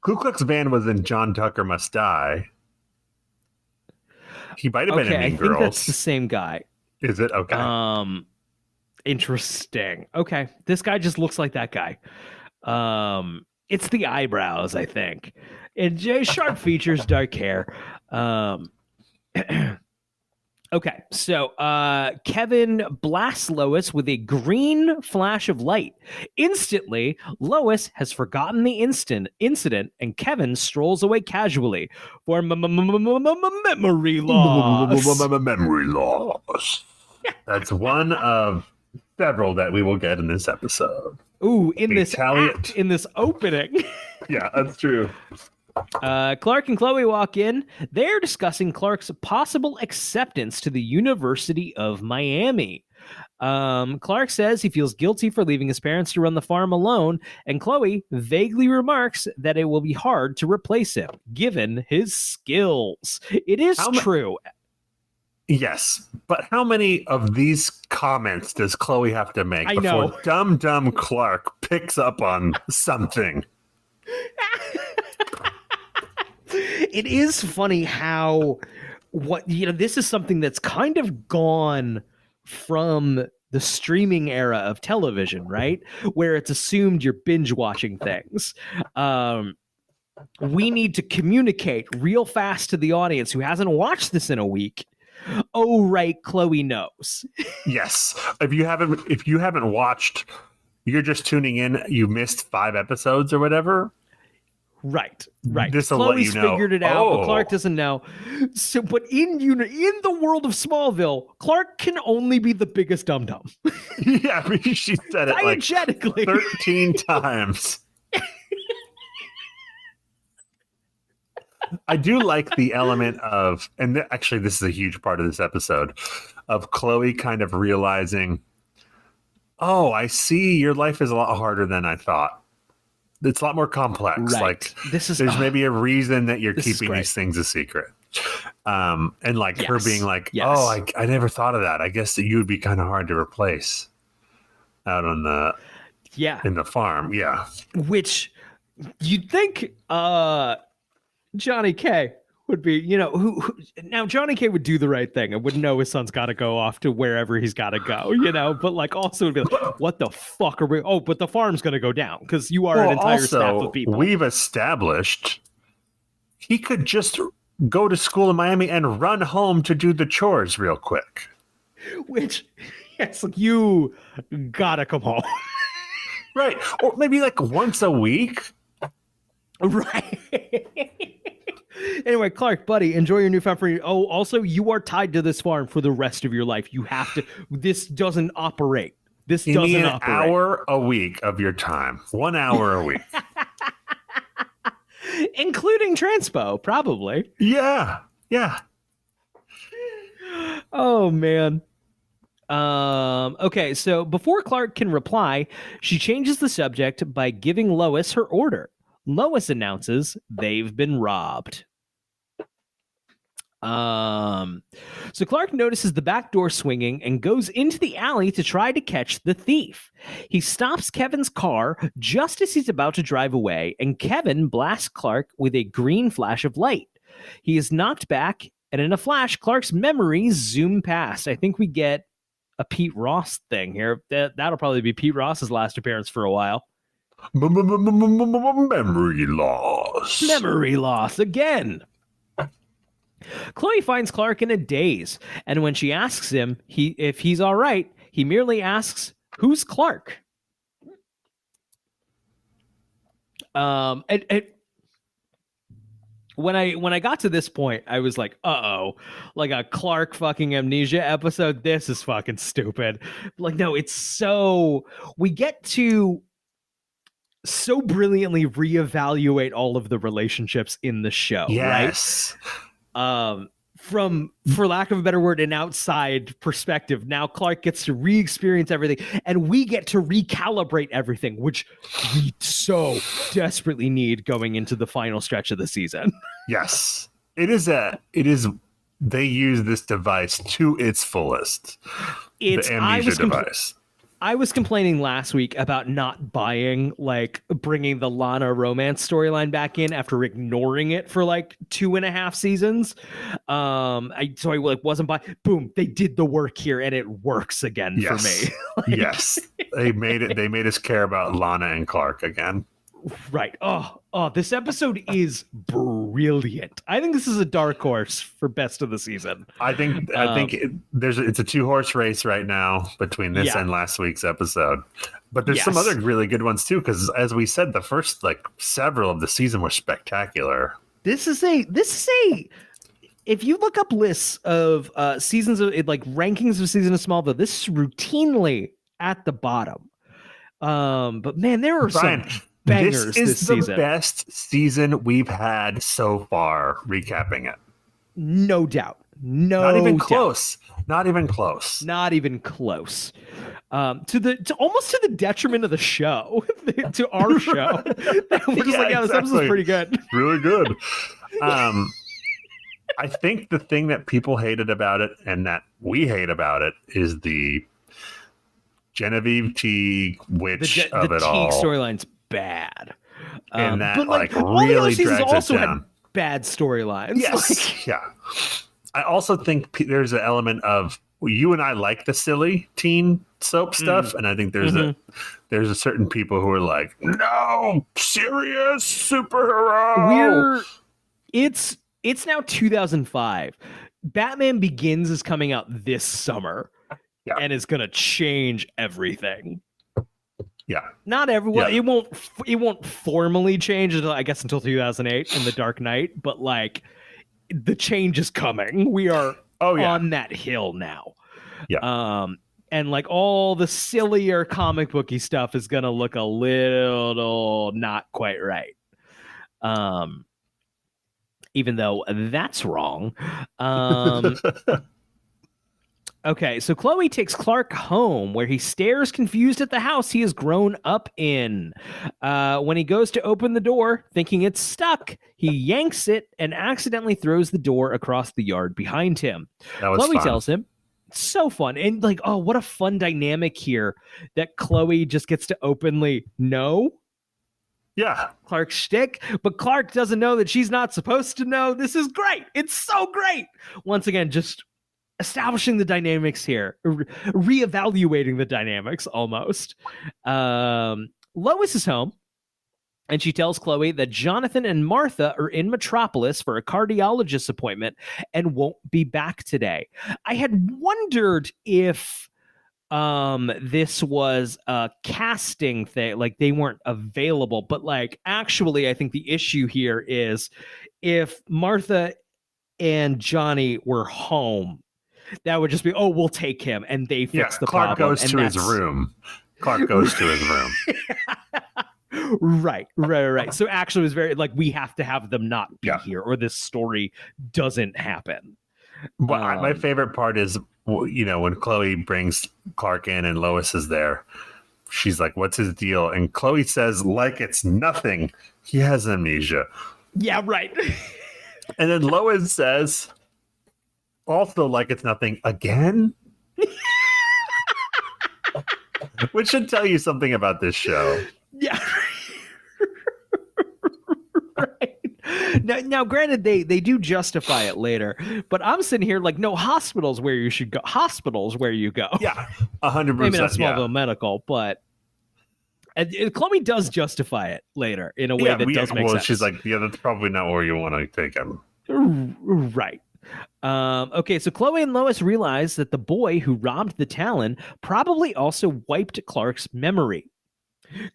Klux Van was in John Tucker Must Die. He might have been in Mean Girls. I think that's the same guy. Is it? Okay. Interesting. Okay. This guy just looks like that guy. It's the eyebrows, I think. And sharp features, dark hair. Okay, so Kevin blasts Lois with a green flash of light. Instantly, Lois has forgotten the incident, and Kevin strolls away casually for memory loss. Memory loss. That's one of several that we will get in this episode. Ooh, in this opening. Yeah, that's true. Clark and Chloe walk in. They're discussing Clark's possible acceptance to the University of Miami. Clark says he feels guilty for leaving his parents to run the farm alone, and Chloe vaguely remarks that it will be hard to replace him, given his skills. It is true. Yes, but how many of these comments does Chloe have to make before dumb Clark picks up on something? It is funny how this is something that's kind of gone from the streaming era of television, right? Where it's assumed you're binge watching things. We need to communicate real fast to the audience who hasn't watched this in a week. Oh, right. Chloe knows. Yes. If you haven't watched, you're just tuning in. You missed 5 episodes or whatever. Right. Chloe's figured it out, but Clark doesn't know. So, but in the world of Smallville, Clark can only be the biggest dum-dum. Yeah, I mean, she said it like 13 times. I do like the element of, and actually this is a huge part of this episode, of Chloe kind of realizing, oh, I see your life is a lot harder than I thought. It's a lot more complex. Right. Like there's maybe a reason that you're keeping these things a secret. And her being like, oh, I never thought of that. I guess that you would be kind of hard to replace out on the in the farm. Yeah. Which you'd think Johnny K would be, who now Johnny K would do the right thing and would know his son's got to go off to wherever he's got to go, but also would be like, what the fuck are we? Oh, but the farm's going to go down because you are an entire staff of people. We've established he could just go to school in Miami and run home to do the chores real quick. Which, yes, you gotta come home. Right. Or maybe like once a week. Right. Anyway, Clark, buddy, enjoy your newfound freedom. Oh, also, you are tied to this farm for the rest of your life. You have to. This doesn't operate. This you doesn't need an operate. Hour a week of your time. 1 hour a week. Including transpo, probably. Yeah. Oh, man. Okay, so before Clark can reply, she changes the subject by giving Lois her order. Lois announces they've been robbed. So Clark notices the back door swinging and goes into the alley to try to catch the thief. He stops Kevin's car just as he's about to drive away, and Kevin blasts Clark with a green flash of light. He is knocked back, and in a flash, Clark's memories zoom past. I think we get a Pete Ross thing here. That'll probably be Pete Ross's last appearance for a while. Memory loss. Memory loss again. Chloe finds Clark in a daze, and when she asks him if he's all right, he merely asks, "Who's Clark?" when I got to this point, I was like, uh-oh, like a Clark fucking amnesia episode. This is fucking stupid. Like, no, it's so we get to so brilliantly reevaluate all of the relationships in the show, Yes. right? From, for lack of a better word, an outside perspective. Now Clark gets to re-experience everything, and we get to recalibrate everything, which we so desperately need going into the final stretch of the season. Yes. It is they use this device to its fullest. The amnesia device. I was complaining last week about not buying, like, bringing the Lana romance storyline back in after ignoring it for like 2.5 seasons. I like wasn't buying. Boom, they did the work here, and it works again for me. Like, yes, they made it. They made us care about Lana and Clark again. Right. Oh, this episode is brilliant. I think this is a dark horse for best of the season. I think it's a 2-horse race right now between this and last week's episode. But there's some other really good ones too, because as we said, the first several of the season were spectacular. This is a if you look up lists of seasons of rankings of season of Smallville, this is routinely at the bottom. But man, there are some bangers this season. This is the best season we've had so far, recapping it. No doubt. Not even close. Not even close. Not even close. To almost to the detriment of the show, to our show. We're just this episode's pretty good. Really good. I think the thing that people hated about it and that we hate about it is the Genevieve Teague witch of it all. The Teague storyline's bad. And that but really drags it down. Had bad storylines. Yes. Yeah. I also think there's an element of you and I like the silly teen soap stuff, and I think there's a certain people who are like, no, serious superhero. It's now 2005. Batman Begins is coming out this summer, and is gonna change everything. Yeah, not everyone. Yeah. It won't formally change until 2008 in The Dark Knight, but the change is coming. We are on that hill now. Yeah. And all the sillier comic booky stuff is gonna look a little not quite right. Even though that's wrong. Okay, so Chloe takes Clark home, where he stares confused at the house he has grown up in. When he goes to open the door, thinking it's stuck, he yanks it and accidentally throws the door across the yard behind him. Chloe tells him, it's so fun. And what a fun dynamic here that Chloe just gets to openly know. Yeah. Clark's shtick, but Clark doesn't know that she's not supposed to know. This is great. It's so great. Once again, just establishing the dynamics here, reevaluating the dynamics almost. Lois is home, and she tells Chloe that Jonathan and Martha are in Metropolis for a cardiologist appointment and won't be back today. I had wondered if this was a casting thing, they weren't available, but actually I think the issue here is if Martha and Johnny were home, that would just be, we'll take him, and they fix the Clark problem. Goes to his room. Clark goes to his room. Right. So actually it was very we have to have them not be here, or this story doesn't happen. But my favorite part is, when Chloe brings Clark in and Lois is there, she's like, what's his deal? And Chloe says, it's nothing. He has amnesia. Yeah, right. And then Lois says, also it's nothing again. Which should tell you something about this show. Yeah. Right. Now, granted, they do justify it later, but I'm sitting here no, hospitals where you should go. Hospitals where you go. Yeah, 100%. Maybe not Smallville Medical, but Chloe does justify it later in a way that does make sense. She's that's probably not where you want to take him. Right. Okay, so Chloe and Lois realize that the boy who robbed the Talon probably also wiped Clark's memory.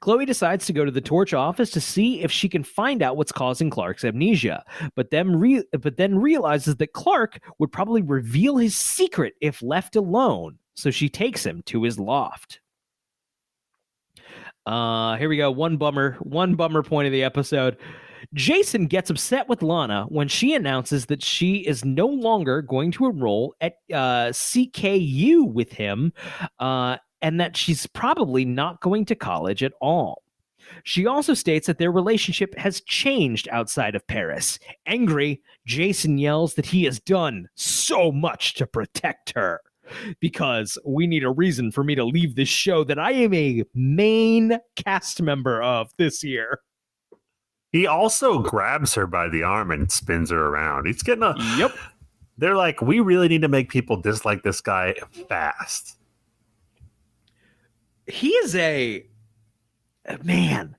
Chloe decides to go to the Torch office to see if she can find out what's causing Clark's amnesia, but then realizes that Clark would probably reveal his secret if left alone, so she takes him to his loft. Here we go. One bummer point of the episode. Jason gets upset with Lana when she announces that she is no longer going to enroll at CKU with him, and that she's probably not going to college at all. She also states that their relationship has changed outside of Paris. Angry, Jason yells that he has done so much to protect her, because we need a reason for me to leave this show that I am a main cast member of this year. He also grabs her by the arm and spins her around. He's getting a... Yep. They're like, we really need to make people dislike this guy fast. He is a... Man.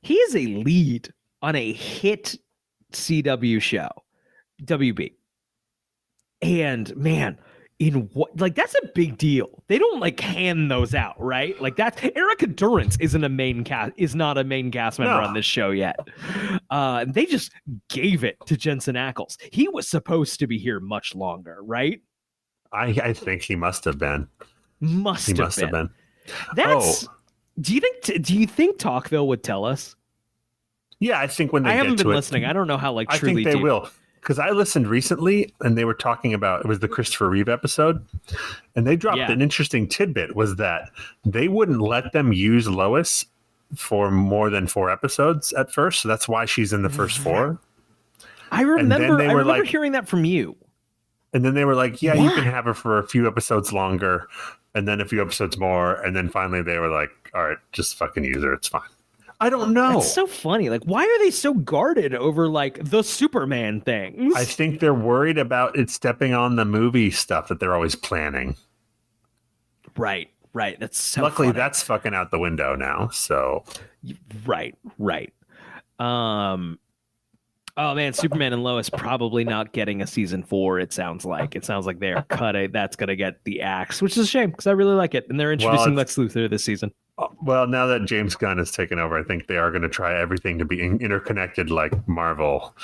He is a lead on a hit CW show. WB. And, man... in what, like, that's a big deal. They don't like hand those out, right? Like, that's Erica Durance is not a main cast member on this show yet. They just gave it to Jensen Ackles. He was supposed to be here much longer, right? I think he must have been. Must have been. That's. Do you think Talkville would tell us? Yeah, I think when they I haven't get been to listening. I don't know how I think they will. Because I listened recently, and they were talking about, it was the Christopher Reeve episode, and they dropped an interesting tidbit, was that they wouldn't let them use Lois for more than 4 episodes at first, so that's why she's in the first 4. I remember hearing that from you. And then they were like, yeah, you can have her for a few episodes longer, and then a few episodes more, and then finally they were like, all right, just fucking use her, it's fine. I don't know. It's so funny. Like, why are they so guarded over like the Superman things? I think they're worried about it stepping on the movie stuff that they're always planning. Right. That's so luckily funny. That's fucking out the window now. So right. Oh man, Superman and Lois probably not getting a season 4. It sounds like they're cutting. That's gonna get the axe, which is a shame because I really like it, and they're introducing Lex Luthor this season. Well, now that James Gunn has taken over, I think they are going to try everything to be interconnected like Marvel.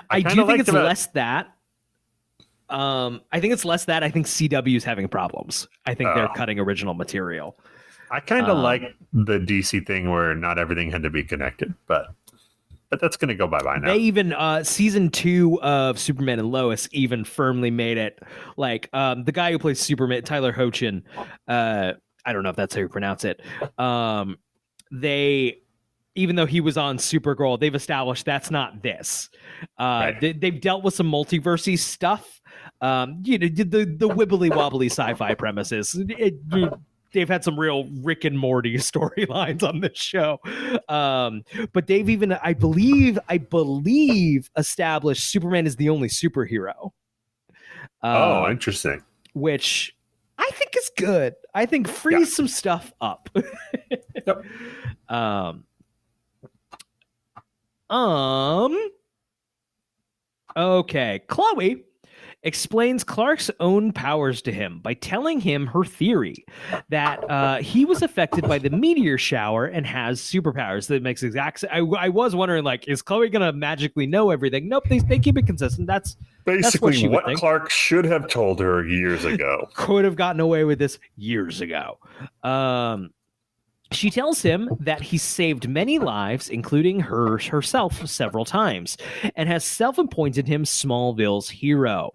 I do think it's less that. I think it's less that. I think CW is having problems. I think they're cutting original material. I kind of like the DC thing where not everything had to be connected, but that's going to go bye-bye now. They even, season 2 of Superman and Lois even firmly made it like the guy who plays Superman, Tyler Hoechlin, I don't know if that's how you pronounce it. Even though he was on Supergirl, they've established that's not this. Right. They've dealt with some multiversy stuff. The wibbly wobbly sci-fi premises. They've had some real Rick and Morty storylines on this show. But they've even, I believe, established Superman is the only superhero. Interesting. Which I think is good. I think frees some stuff up. Yep. Okay. Chloe explains Clark's own powers to him by telling him her theory that he was affected by the meteor shower and has superpowers. That makes exact sense. I was wondering, like, is Chloe gonna magically know everything? Nope, they keep it consistent. That's basically what Clark should have told her years ago. Could have gotten away with this years ago. She tells him that he saved many lives, including herself several times, and has self-appointed him Smallville's hero.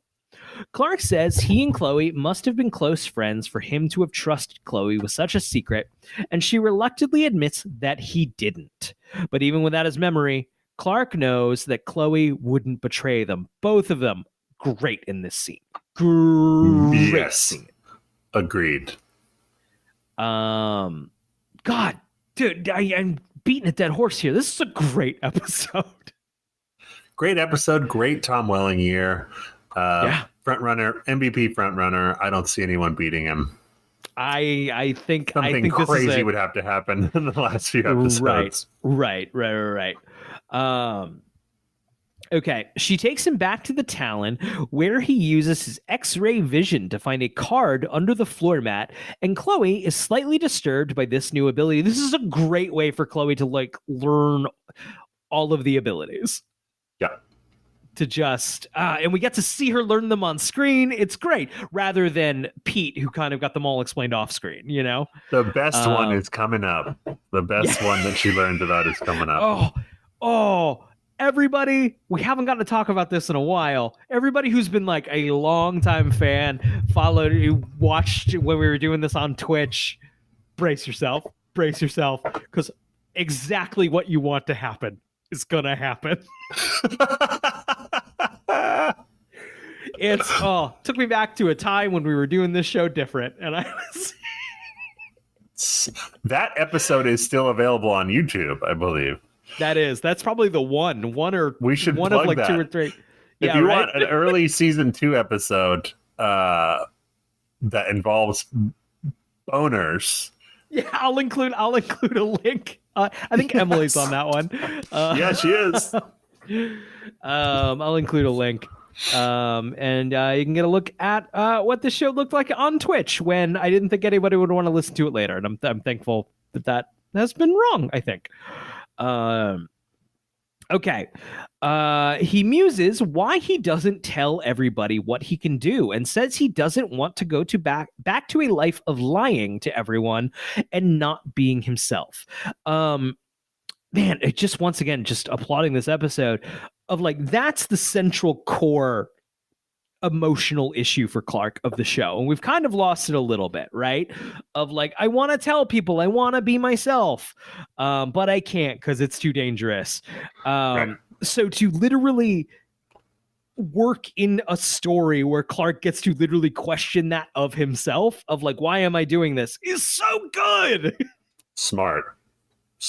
Clark says he and Chloe must have been close friends for him to have trusted Chloe with such a secret, and she reluctantly admits that he didn't. But even without his memory, Clark knows that Chloe wouldn't betray them. Both of them, great in this scene. Great scene. Agreed. God, dude, I'm beating a dead horse here. This is a great episode. Great episode. Great Tom Welling year. Front runner, MVP front runner. I don't see anyone beating him. I think something crazy would have to happen in the last few episodes. Right. Okay, she takes him back to the Talon, where he uses his X-ray vision to find a card under the floor mat, and Chloe is slightly disturbed by this new ability. This is a great way for Chloe to like learn all of the abilities. Yeah. To just and we get to see her learn them on screen. It's great, rather than Pete, who kind of got them all explained off screen. You know, the best one is coming up. The best one that she learned about is coming up. Oh. Everybody, we haven't gotten to talk about this in a while. Everybody who's been like a longtime fan, watched when we were doing this on Twitch, brace yourself, because exactly what you want to happen is gonna happen. Took me back to a time when we were doing this show different, and I was that episode is still available on YouTube, I believe. That's probably the one or we should one plug of like that. 2 or 3. If you want an early season 2 episode that involves boners, yeah, I'll include a link. I think Emily's on that one. Yeah, she is. I'll include a link, and you can get a look at what the show looked like on Twitch when I didn't think anybody would want to listen to it later, and I'm thankful that has been wrong, I think. Okay. He muses why he doesn't tell everybody what he can do, and says he doesn't want to go back to a life of lying to everyone and not being himself. Man, it just, once again, just applauding this episode of like, that's the central core emotional issue for Clark of the show, and we've kind of lost it a little bit, right? Of like, I want to tell people, I want to be myself, but I can't because it's too dangerous. Right. So to literally work in a story where Clark gets to literally question that of himself, of like, why am I doing this, is so good. Smart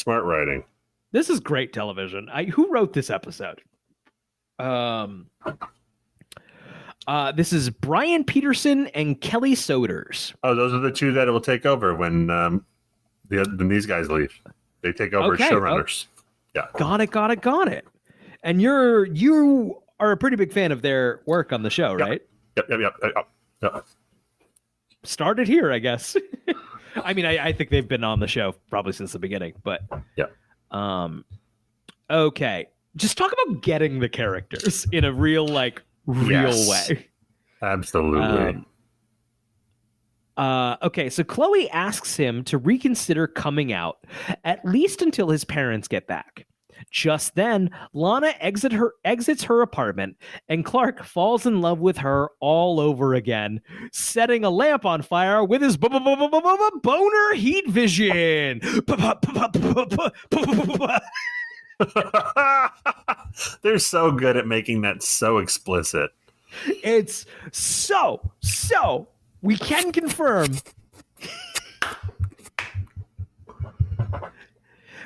writing. This is great television. Who wrote this episode? This is Brian Peterson and Kelly Soders. Oh, those are the two that will take over when these guys leave. They take over as showrunners. Yeah. Got it. And you are a pretty big fan of their work on the show, right? Yep. Started here, I guess. I mean, I think they've been on the show probably since the beginning, but yeah. Okay. Just talk about getting the characters in a real way. Absolutely. Okay, so Chloe asks him to reconsider coming out, at least until his parents get back. Just then, Lana exits her apartment, and Clark falls in love with her all over again, setting a lamp on fire with his boner heat vision. They're so good at making that so explicit. It's so we can confirm.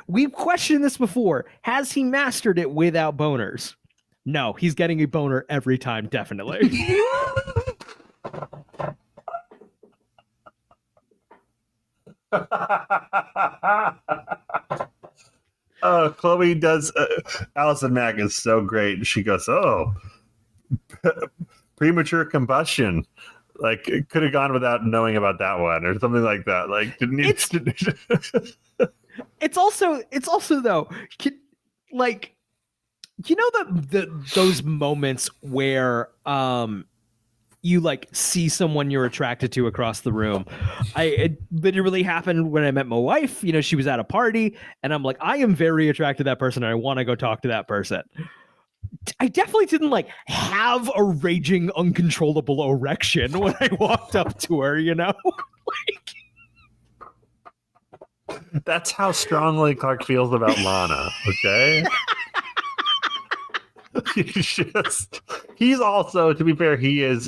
We've questioned this before. Has he mastered it without boners? No, he's getting a boner every time, definitely. Chloe does. Allison Mack is so great. She goes, premature combustion. Like, it could have gone without knowing about that one, or something like that. Like, didn't need. It's also though, like, you know, those moments where you like see someone you're attracted to across the room. It literally happened when I met my wife. You know, she was at a party, and I'm like, I am very attracted to that person, and I want to go talk to that person. I definitely didn't like have a raging, uncontrollable erection when I walked up to her. You know, like. That's how strongly Clark feels about Lana, okay? He's also, to be fair, he is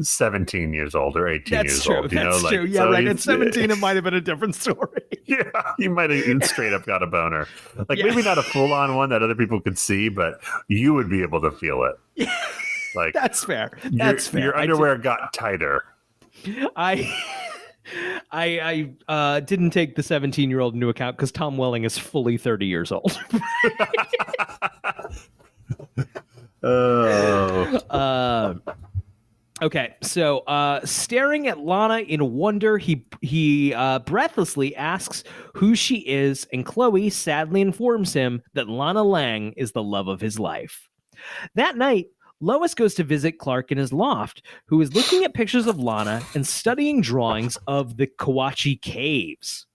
17 years old or 18 years true. old. That's true. Yeah, so right. At 17, it might have been a different story. Yeah, he might have straight up got a boner. Like, maybe not a full-on one that other people could see, but you would be able to feel it. Yeah. Like, that's fair. That's fair. Your underwear got tighter. I didn't take the 17-year-old into account because Tom Welling is fully 30 years old. Oh. Okay, so staring at Lana in wonder, he breathlessly asks who she is, and Chloe sadly informs him that Lana Lang is the love of his life. That night, Lois goes to visit Clark in his loft, who is looking at pictures of Lana and studying drawings of the Kawachi Caves.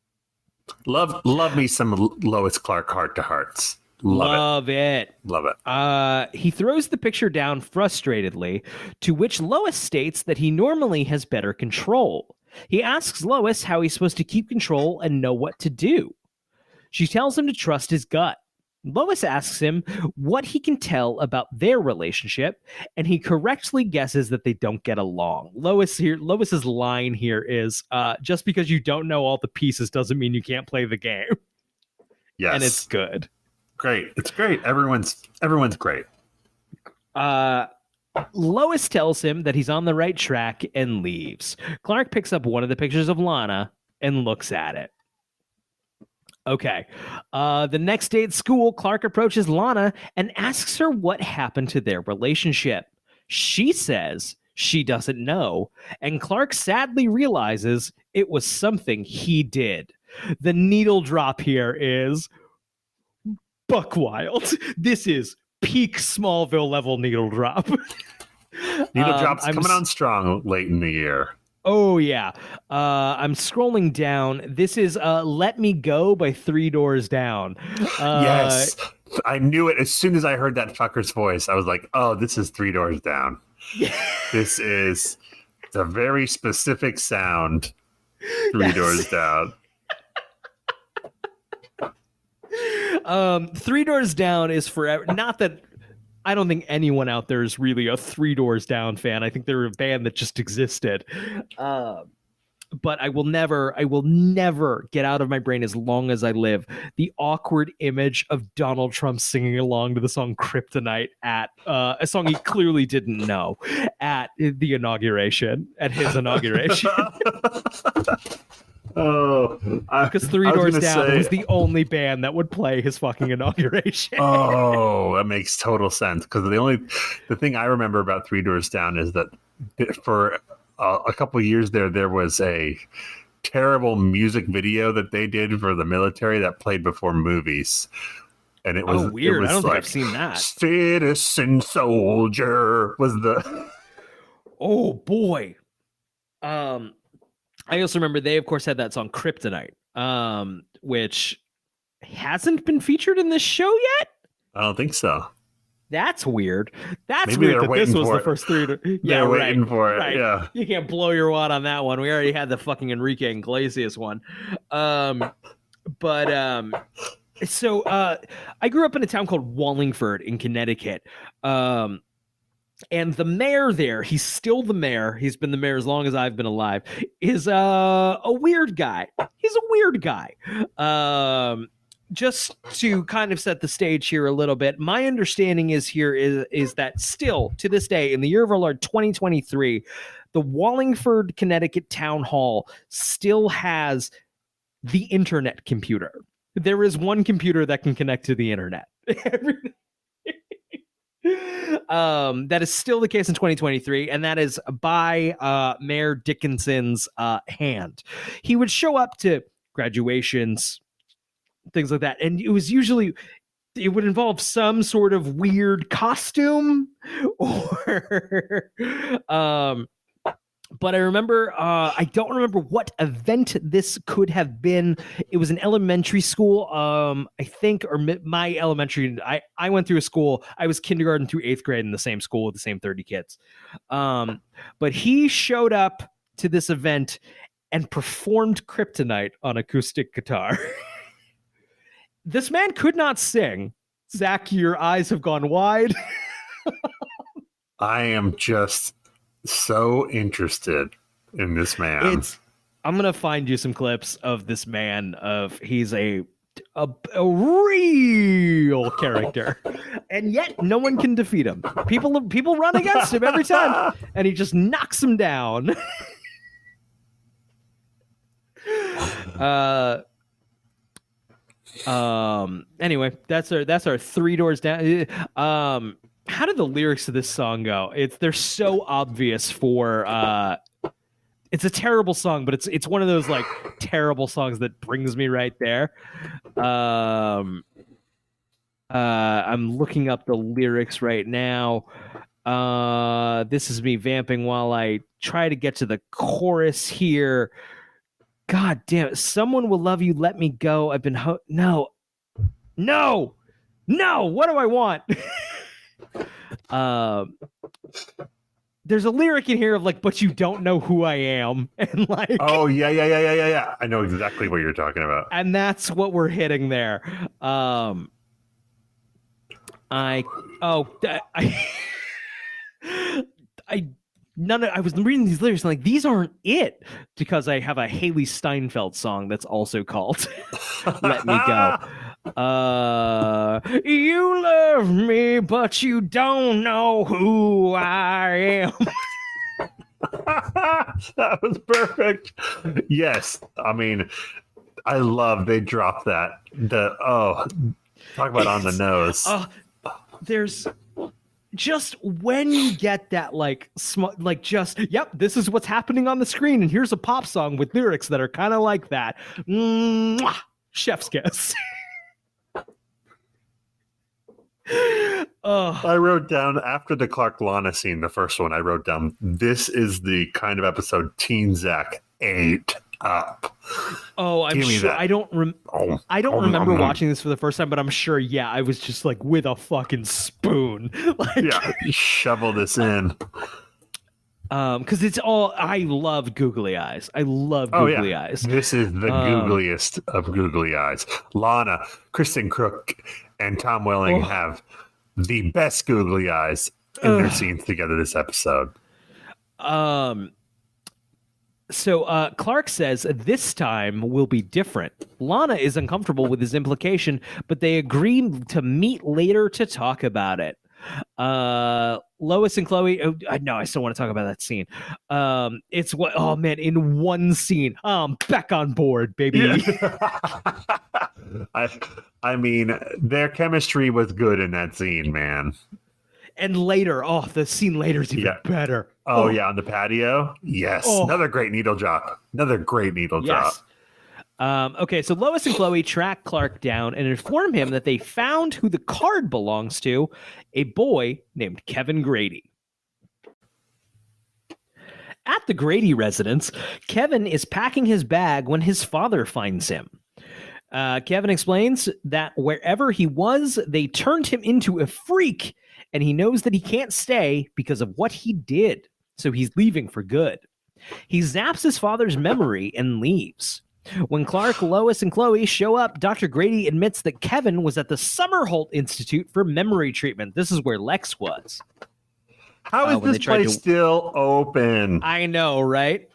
Love me some Lois Clark heart-to-hearts. Love it. Love it. He throws the picture down frustratedly, to which Lois states that he normally has better control. He asks Lois how he's supposed to keep control and know what to do. She tells him to trust his gut. Lois asks him what he can tell about their relationship, and he correctly guesses that they don't get along. Lois's line here is, just because you don't know all the pieces doesn't mean you can't play the game. Yes. And it's good. Great. It's great. Everyone's great. Lois tells him that he's on the right track and leaves. Clark picks up one of the pictures of Lana and looks at it. Okay. The next day at school, Clark approaches Lana and asks her what happened to their relationship. She says she doesn't know, and Clark sadly realizes it was something he did. The needle drop here is buck wild. This is peak Smallville level needle drop. Needle drops coming on strong late in the year. Oh, yeah. I'm scrolling down. This is Let Me Go by 3 Doors Down. Yes. I knew it. As soon as I heard that fucker's voice, I was like, oh, this is 3 Doors Down. This is a very specific sound. 3 Doors Down. 3 Doors Down is forever. Not that I don't think anyone out there is really a 3 Doors Down fan. I think they're a band that just existed. But I will never get out of my brain as long as I live the awkward image of Donald Trump singing along to the song Kryptonite at a song he clearly didn't know at the inauguration, at his inauguration. Oh, because 3 Doors Down was the only band that would play his fucking inauguration. Oh, that makes total sense. Because the thing I remember about 3 Doors Down is that for a couple of years there was a terrible music video that they did for the military that played before movies. And it was weird. It was I don't think I've seen that. Citizen Soldier was the. Oh boy. I also remember they, of course, had that song Kryptonite, which hasn't been featured in this show yet. I don't think so. That's weird. That's Maybe weird that this was the first 3. Yeah, waiting for it. Right. Yeah, you can't blow your wad on that one. We already had the fucking Enrique Iglesias one. So I grew up in a town called Wallingford in Connecticut. And the mayor there, he's still the mayor. He's been the mayor as long as I've been alive. Is a weird guy. He's a weird guy. Just to kind of set the stage here a little bit, my understanding is that still to this day, in the year of our Lord 2023, the Wallingford, Connecticut Town Hall still has the internet computer. There is one computer that can connect to the internet. That is still the case in 2023, and that is by Mayor Dickinson's hand. He would show up to graduations, things like that, and it would involve some sort of weird costume or but I remember, I don't remember what event this could have been. It was an elementary school, I think, or my elementary. I went through a school. I was kindergarten through 8th grade in the same school with the same 30 kids. But he showed up to this event and performed Kryptonite on acoustic guitar. This man could not sing. Zach, your eyes have gone wide. I am just so interested in this man. I'm gonna find you some clips of this man. He's a real character, and yet no one can defeat him. People run against him every time, and he just knocks them down. Anyway, that's our Three Doors Down. How did the lyrics of this song go? They're so obvious for it's a terrible song, but it's one of those like terrible songs that brings me right there. I'm looking up the lyrics right now. This is me vamping while I try to get to the chorus here. God damn it. Someone will love you. Let me go. I've been no. What do I want? There's a lyric in here of like, but you don't know who I am. And like, oh yeah. I know exactly what you're talking about. And that's what we're hitting there. I was reading these lyrics and like, these aren't it, because I have a Haley Steinfeld song that's also called Let Me Go. You love me, but you don't know who I am. That was perfect. Yes. I mean, I love they dropped that. Talk about on the nose. There's just when you get that yep, this is what's happening on the screen, and here's a pop song with lyrics that are kind of like that. Mwah! Chef's kiss. I wrote down after the Clark Lana scene, the first one, I wrote down, this is the kind of episode Teen Zach ate up. Oh, I'm sure. That. I don't remember watching this for the first time, but I'm sure. Yeah, I was just like with a fucking spoon. Shovel this in. Because it's all. I love googly eyes. I love googly eyes. This is the googliest of googly eyes. Lana, Kristen Crook, and Tom Welling have the best googly eyes in their scenes together this episode. So Clark says this time will be different. Lana is uncomfortable with his implication, but they agree to meet later to talk about it. Lois and Chloe. No, I still want to talk about that scene. It's what? Oh man, in one scene, I'm back on board, baby. Yeah. I mean, their chemistry was good in that scene, man. And later, the scene later is even better. Oh, yeah, on the patio. Yes, another great needle drop. Drop. Okay, so Lois and Chloe track Clark down and inform him that they found who the card belongs to, a boy named Kevin Grady. At the Grady residence, Kevin is packing his bag when his father finds him. Kevin explains that wherever he was, they turned him into a freak, and he knows that he can't stay because of what he did, so he's leaving for good. He zaps his father's memory and leaves. When Clark, Lois, and Chloe show up, Dr. Grady admits that Kevin was at the Summerholt Institute for memory treatment. This is where Lex was. How is this place still open? I know, right?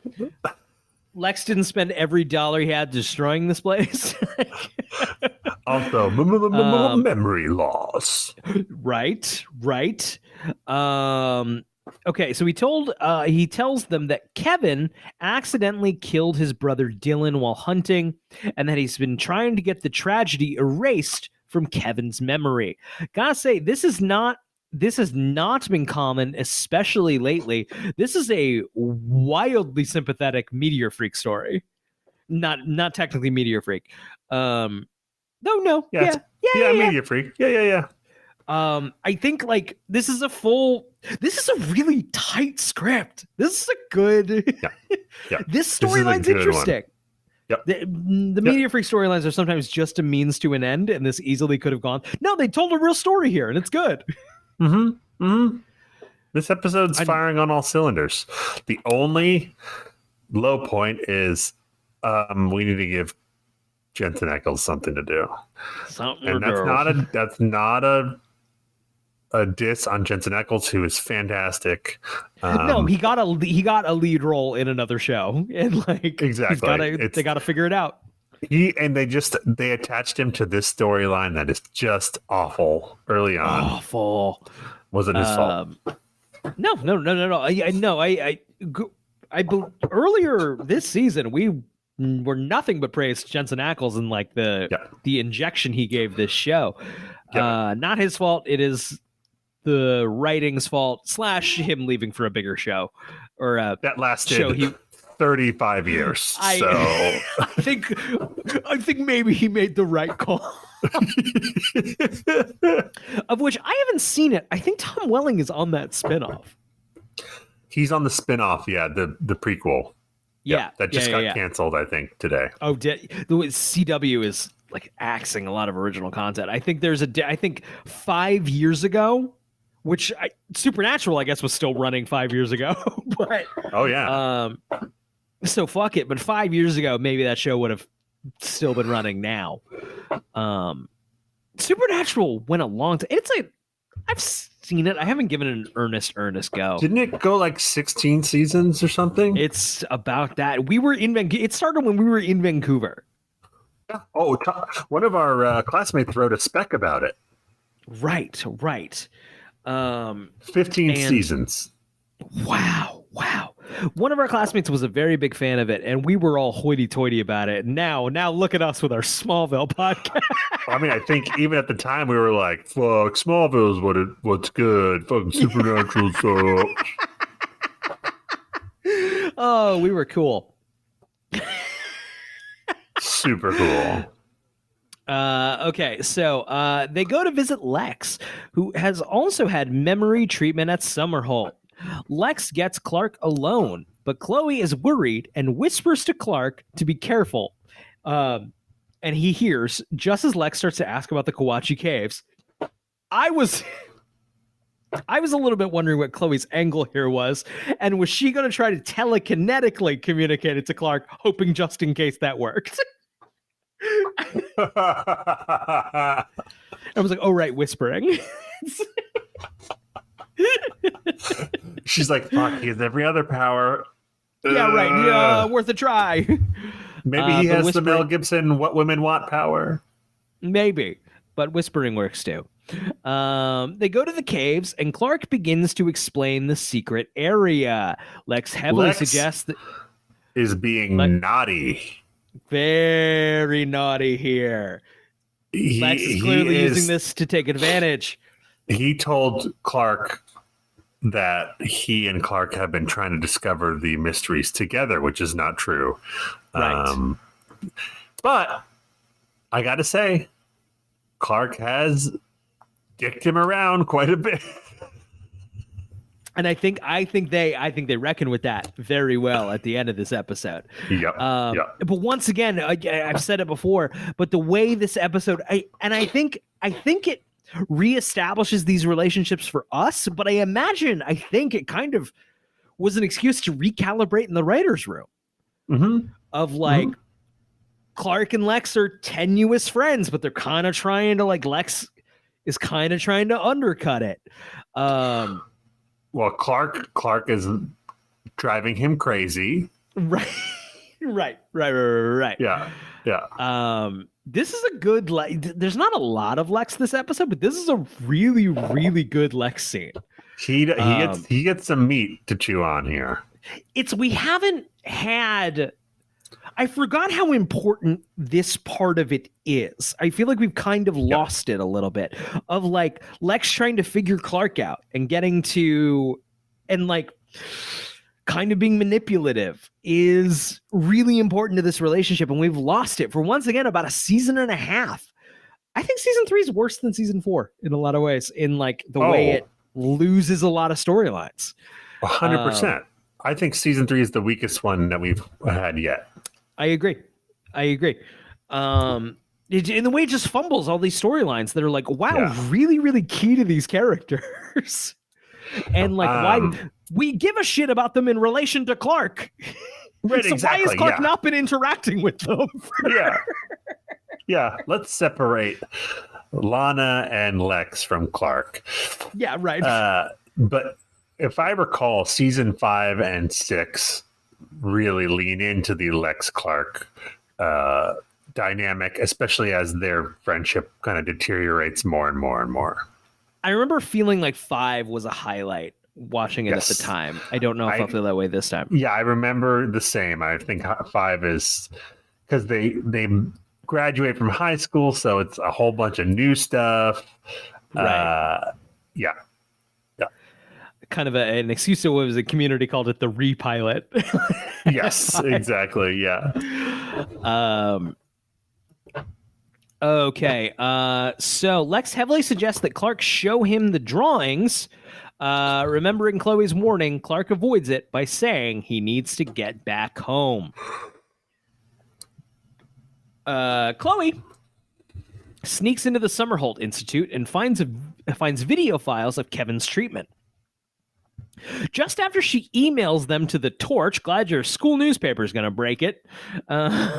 Lex didn't spend every dollar he had destroying this place. Also, memory loss. Right. Okay, so he tells them that Kevin accidentally killed his brother Dylan while hunting, and that he's been trying to get the tragedy erased from Kevin's memory. Gotta say, this has not been common, especially lately. This is a wildly sympathetic Meteor Freak story. Not technically Meteor Freak. Meteor Freak. Yeah. I think like this is a really tight script. This is a good. Yeah. This storyline's interesting. Yep. The Meteor Freak storylines are sometimes just a means to an end, and this easily could have gone. No, they told a real story here, and it's good. This episode's firing on all cylinders. The only low point is we need to give Jensen Ackles something to do. That's not a diss on Jensen Ackles, who is fantastic. No, he got a lead role in another show, and like exactly, they got to figure it out. They attached him to this storyline that is just awful early on. Awful. Wasn't his fault. No. I earlier this season we were nothing but praise Jensen Ackles and like the injection he gave this show. Not his fault. It is the writing's fault / him leaving for a bigger show or that lasted show 35 years. I think maybe he made the right call. Of which I haven't seen it. I think Tom Welling is on that spinoff. He's on the spinoff, the prequel. Yeah, that just got canceled, I think, today. Oh, CW is like axing a lot of original content. I think I think 5 years ago, which Supernatural, I guess, was still running 5 years ago. But so fuck it. But 5 years ago, maybe that show would have still been running now. Supernatural went a long time. I've seen it. I haven't given it an earnest go. Didn't it go like 16 seasons or something? It's about that. We were in It started when we were in Vancouver. Oh, one of our classmates wrote a spec about it. Right. 15 seasons. Wow. One of our classmates was a very big fan of it, and we were all hoity-toity about it. Now look at us with our Smallville podcast. I mean, I think even at the time we were like, "Fuck, Smallville's what's good. Fucking Supernatural sucks." Oh, we were cool. Super cool. Okay, so they go to visit Lex, who has also had memory treatment at Summerholt. Lex gets Clark alone, but Chloe is worried and whispers to Clark to be careful. And he hears just as Lex starts to ask about the Kawachi Caves. I was a little bit wondering what Chloe's angle here was, and was she going to try to telekinetically communicate it to Clark, hoping just in case that worked? I was like, oh, right, whispering. She's like, fuck, he has every other power. Yeah, right. Yeah, worth a try. Maybe he has the Mel Gibson "What Women Want" power. Maybe, but whispering works too. They go to the caves, and Clark begins to explain the secret area. Lex heavily suggests that is being naughty. Very naughty here. Lex is clearly using this to take advantage. He told Clark that he and Clark have been trying to discover the mysteries together, which is not true. Right. But I got to say, Clark has dicked him around quite a bit. And I think they reckon with that very well at the end of this episode. Yep. But once again, I've said it before, but the way this episode, I think it reestablishes these relationships for us. But I think it kind of was an excuse to recalibrate in the writers' room of like Clark and Lex are tenuous friends, but they're kind of trying to Lex is kind of trying to undercut it. Well, Clark is driving him crazy. Right. Yeah. This is a good there's not a lot of Lex this episode, but this is a really, really good Lex scene. He gets some meat to chew on here. We haven't had. I forgot how important this part of it is. I feel like we've kind of lost it a little bit of like Lex trying to figure Clark out and getting to, and like kind of being manipulative is really important to this relationship. And we've lost it for once again, about a season and a half. I think season 3 is worse than season 4 in a lot of ways, in like the way it loses a lot of storylines. 100%. I think season 3 is the weakest one that we've had yet. I agree. In the way it just fumbles all these storylines that are like, wow, really, really key to these characters. And like, why we give a shit about them in relation to Clark. Right, so why has Clark not been interacting with them? Yeah. Let's separate Lana and Lex from Clark. Yeah, right. But if I recall, season 5 and 6 really lean into the Lex Clark dynamic, especially as their friendship kind of deteriorates more and more and more. I remember feeling like 5 was a highlight watching it at the Yes. time. I don't know if I'll feel that way this time. Yeah, I remember the same. I think 5 is because they graduate from high school, so it's a whole bunch of new stuff. Right. Yeah. Kind of an excuse to what was the community called it the repilot. Yes, exactly. Yeah. Okay. So Lex heavily suggests that Clark show him the drawings. Remembering Chloe's warning, Clark avoids it by saying he needs to get back home. Chloe sneaks into the Summerholt Institute and finds video files of Kevin's treatment. Just after she emails them to the Torch, glad your school newspaper is going to break it, a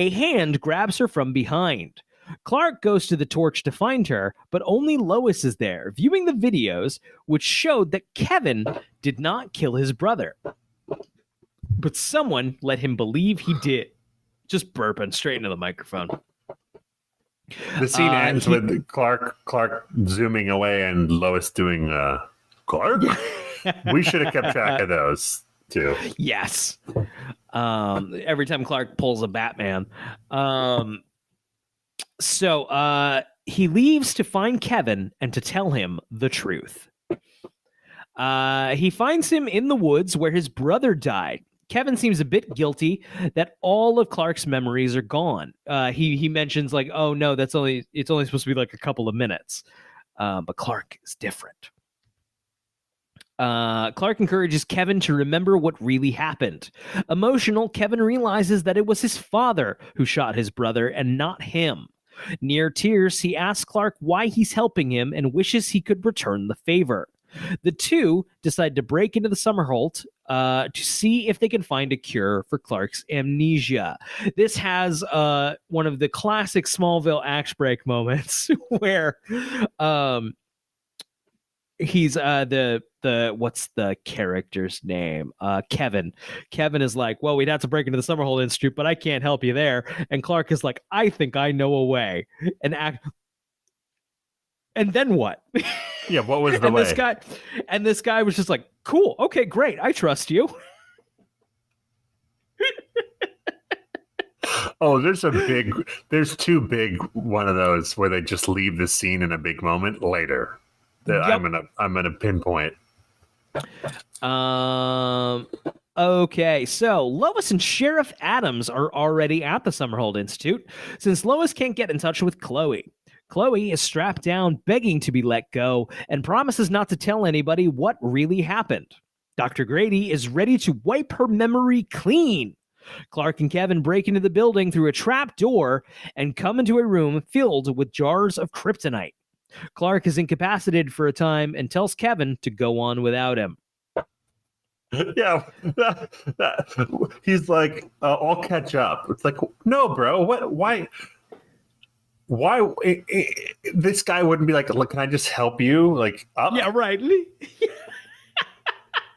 hand grabs her from behind. Clark goes to the Torch to find her, but only Lois is there, viewing the videos, which showed that Kevin did not kill his brother. But someone let him believe he did. Just burping straight into the microphone. The scene ends with Clark zooming away and Lois doing Clark? We should have kept track of those too. Yes. Every time Clark pulls a Batman. So he leaves to find Kevin and to tell him the truth. He finds him in the woods where his brother died. Kevin seems a bit guilty that all of Clark's memories are gone. He mentions like, oh no, it's only supposed to be like a couple of minutes. But Clark is different. Clark encourages Kevin to remember what really happened. Emotional, Kevin realizes that it was his father who shot his brother and not him. Near tears, he asks Clark why he's helping him and wishes he could return the favor. The two decide to break into the Summerholt to see if they can find a cure for Clark's amnesia. This has one of the classic Smallville axe break moments where he's the what's the character's name? Kevin. Kevin is like, well, we'd have to break into the Summerholt Institute, but I can't help you there. And Clark is like, I think I know a way. And then what? Yeah, what was the way? This guy was just like, cool, okay, great, I trust you. Oh, there's two big one of those where they just leave the scene in a big moment later that yep. I'm gonna pinpoint. Okay, so Lois and Sheriff Adams are already at the Summerholt Institute since Lois can't get in touch with Chloe. Chloe is strapped down, begging to be let go, and promises not to tell anybody what really happened. Dr. Grady is ready to wipe her memory clean. Clark and Kevin break into the building through a trap door and come into a room filled with jars of kryptonite. Clark is incapacitated for a time and tells Kevin to go on without him. Yeah, he's like, I'll catch up. It's like, no, bro, what? Why? This guy wouldn't be like, look, can I just help you? Like, up? Yeah, right.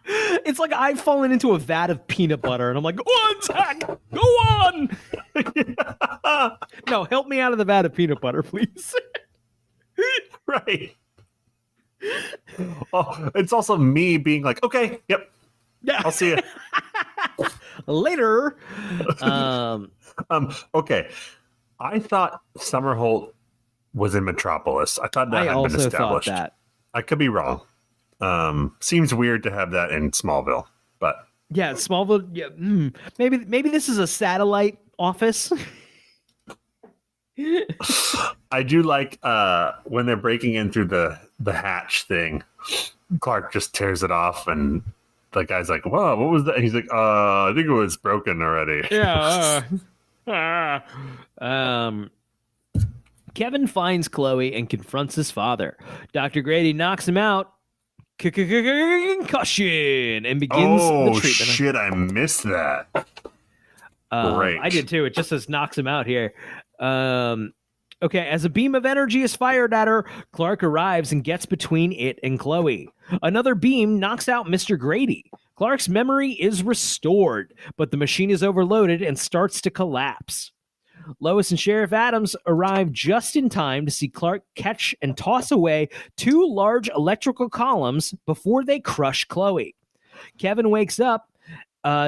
It's like I've fallen into a vat of peanut butter, and I'm like, one sec, go on. No, help me out of the vat of peanut butter, please. Right. Oh, it's also me being like, okay, yep, yeah, I'll see you later. Okay. I thought Summerholt was in Metropolis. I thought that had been established. Thought that. I could be wrong. Seems weird to have that in Smallville, but yeah, Smallville. Yeah, maybe this is a satellite office. I do like when they're breaking in through the hatch thing. Clark just tears it off, and the guy's like, "Whoa, what was that?" And he's like, I think it was broken already." Yeah. Kevin finds Chloe and confronts his father. Dr. Grady knocks him out. Concussion and begins the treatment. Oh shit! I missed that. Great. I did too. It just says knocks him out here. Okay, as a beam of energy is fired at her, Clark arrives and gets between it and Chloe. Another beam knocks out Mr. Grady. Clark's memory is restored, but the machine is overloaded and starts to collapse. Lois and Sheriff Adams arrive just in time to see Clark catch and toss away 2 large electrical columns before they crush Chloe. Kevin wakes up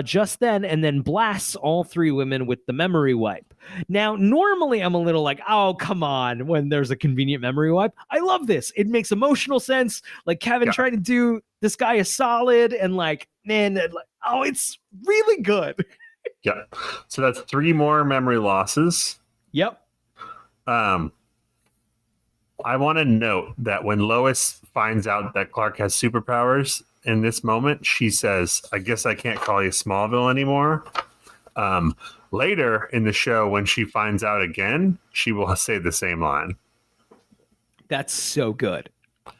just then blasts all 3 women with the memory wipe. Now, normally I'm a little like, oh, come on, when there's a convenient memory wipe. I love this. It makes emotional sense. Like Kevin trying to do this guy is solid and like, man, oh, it's really good. Yeah. So that's 3 more memory losses. Yep. I want to note that when Lois finds out that Clark has superpowers in this moment, she says, I guess I can't call you Smallville anymore. Later in the show, when she finds out again, she will say the same line. That's so good.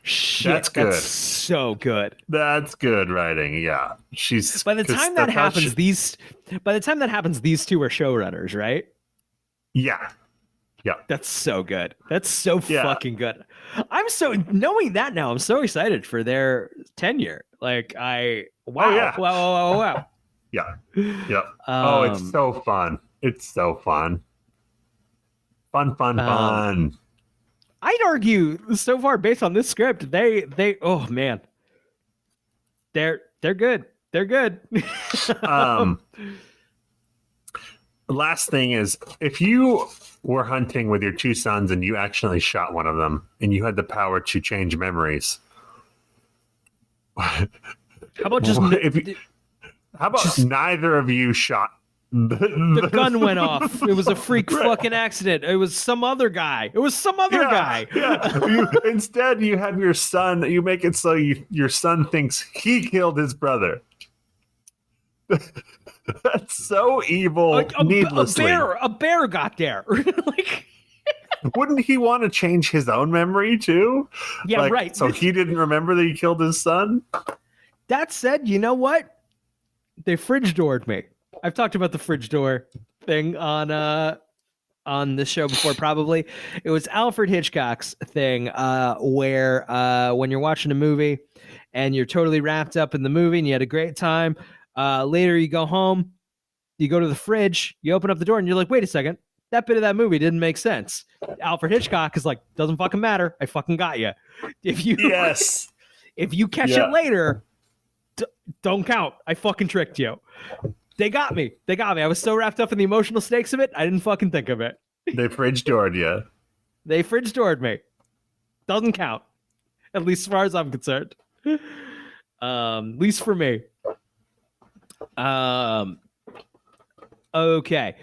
Shit, that's good. That's so good. That's good writing. Yeah. By the time that happens, these 2 are showrunners, right? Yeah. Yeah. That's so good. That's so fucking good. I'm so knowing that now. I'm so excited for their tenure. Like wow. Yeah. Yeah. It's so fun. It's so fun. Fun. I'd argue so far based on this script, they oh man. They're good. They're good. Last thing is, if you were hunting with your 2 sons and you accidentally shot one of them and you had the power to change memories, how about just neither of you shot the gun went off. It was a freak fucking accident. It was some other guy. Guy. Yeah. Instead, you have your son. You make it so your son thinks he killed his brother. That's so evil. Like needlessly. A bear got there. Like, wouldn't he want to change his own memory too? Yeah, right. So he didn't remember that he killed his son. That said, you know what? They fridge doored me. I've talked about the fridge door thing on this show before. Probably it was Alfred Hitchcock's thing where when you're watching a movie and you're totally wrapped up in the movie and you had a great time. Later, you go home, you go to the fridge, you open up the door, and you're like, wait a second, that bit of that movie didn't make sense. Alfred Hitchcock is like, doesn't fucking matter. I fucking got you. If you catch it later, don't count. I fucking tricked you. They got me. I was so wrapped up in the emotional stakes of it, I didn't fucking think of it. They fridge doored you. They fridge doored me. Doesn't count. At least as far as I'm concerned. At least for me. Okay.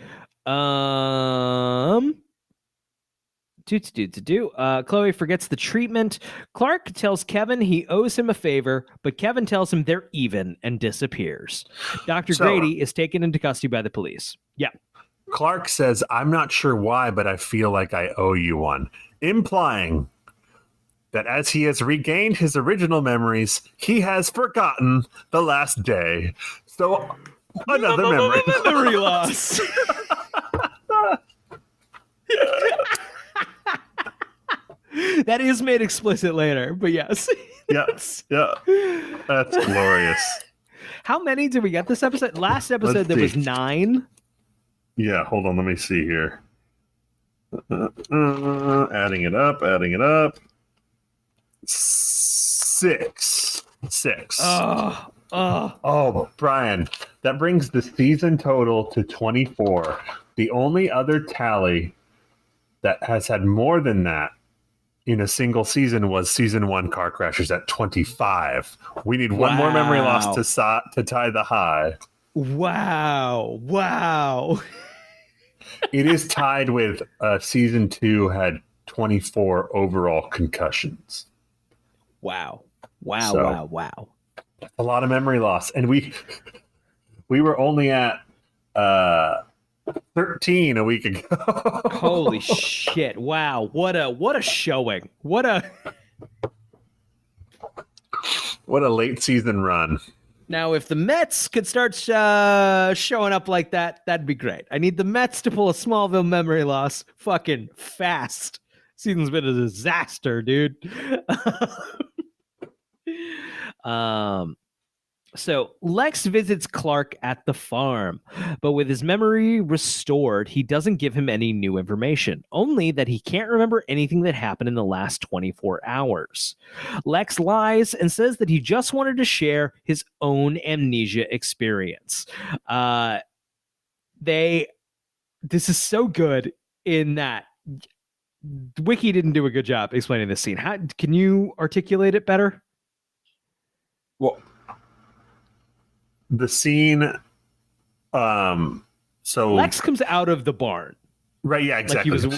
Chloe forgets the treatment. Clark tells Kevin he owes him a favor, but Kevin tells him they're even and disappears. Dr. Grady is taken into custody by the police. Yeah. Clark says, I'm not sure why, but I feel like I owe you one, implying that as he has regained his original memories, he has forgotten the last day. So another memory loss. That is made explicit later, but yes. Yes. Yeah. That's glorious. How many did we get this episode? Last episode there was 9. Yeah, hold on, let me see here. Adding it up. 6. Oh, Brian, that brings the season total to 24. The only other tally that has had more than that in a single season was season 1 Car Crashers at 25. We need one more memory loss to tie the high. Wow. It is tied with season 2 had 24 overall concussions. Wow. A lot of memory loss. And we were only at 13 a week ago. Holy shit. Wow. What a showing. What a late season run. Now, if the Mets could start showing up like that, that'd be great. I need the Mets to pull a Smallville memory loss fucking fast. Season's been a disaster, dude. So Lex visits Clark at the farm, but with his memory restored, he doesn't give him any new information, only that he can't remember anything that happened in the last 24 hours. Lex lies and says that he just wanted to share his own amnesia experience. This is so good in that Wiki didn't do a good job explaining this scene. Can you articulate it better? Well, the scene, so Lex comes out of the barn. Right, yeah, exactly.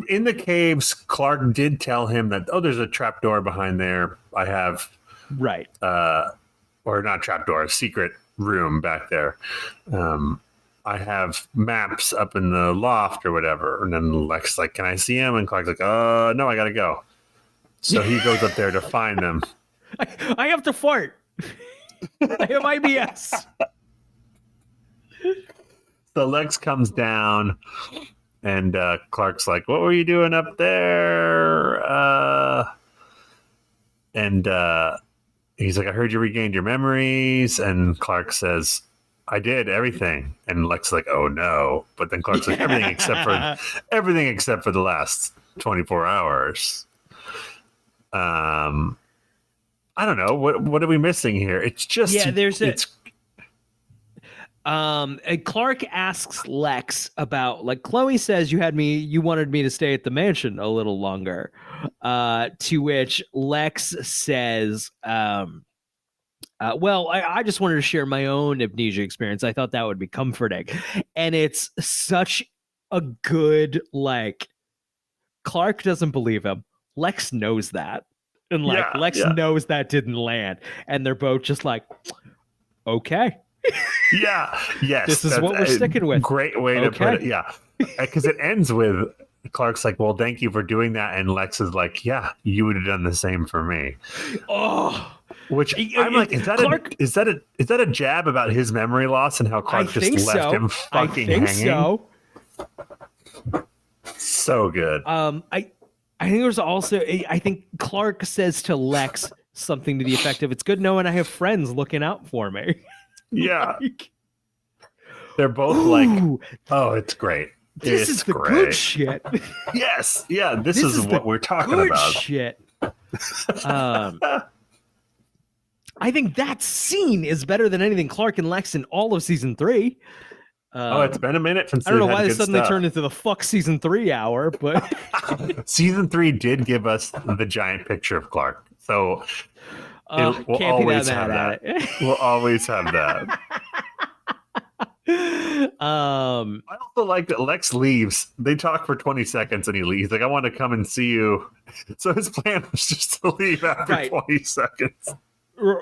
In the caves, Clark did tell him that, there's a trapdoor behind there. I have right. Or not trapdoor, a secret room back there. I have maps up in the loft or whatever. And then Lex is like, can I see him? And Clark's like, no, I gotta go. So he goes up there to find them. I have to fart. I have IBS. So Lex comes down, and Clark's like, what were you doing up there? And he's like, I heard you regained your memories. And Clark says, I did everything. And Lex is like, oh no. But then Clark's like, everything except for the last 24 hours. I don't know. What are we missing here? It's just Clark asks Lex about, like, Chloe says you wanted me to stay at the mansion a little longer. To which Lex says, well, I just wanted to share my own amnesia experience. I thought that would be comforting. And it's such a good, like, Clark doesn't believe him. Lex knows that. And Lex knows that didn't land. And they're both just like, okay. Yeah. Yes. This is what we're sticking with. Great way to put it. Yeah. Because it ends with Clark's like, well, thank you for doing that. And Lex is like, yeah, you would have done the same for me. Oh. Which I'm like, is that a jab about his memory loss and how Clark just left him fucking hanging? So. So good. I think there's also, I think Clark says to Lex something to the effect of, it's good knowing I have friends looking out for me. Yeah. They're both like, oh, it's great. This is the good shit. Yes. Yeah. This is what we're talking about. Shit. I think that scene is better than anything Clark and Lex in all of season 3. It's been a minute since I don't know why this suddenly turned into the fuck season 3 hour, but season 3 did give us the giant picture of Clark, so we'll always have that. We'll always have that. I also like that Lex leaves. They talk for 20 seconds and he leaves. Like, I want to come and see you. So his plan was just to leave after 20 seconds.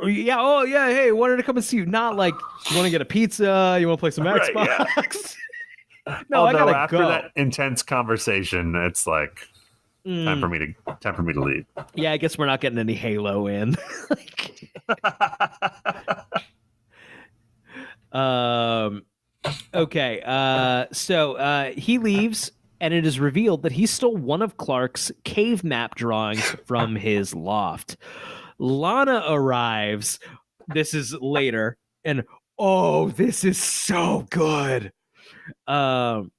Yeah. Oh, yeah. Hey, wanted to come and see you. Not like you want to get a pizza. You want to play some Xbox. Yeah. No, although I gotta after go. that intense conversation, it's like time for me to leave. Yeah, I guess we're not getting any Halo in. Okay. So he leaves, and it is revealed that he stole one of Clark's cave map drawings from his loft. Lana arrives. This is later, and this is so good. Lana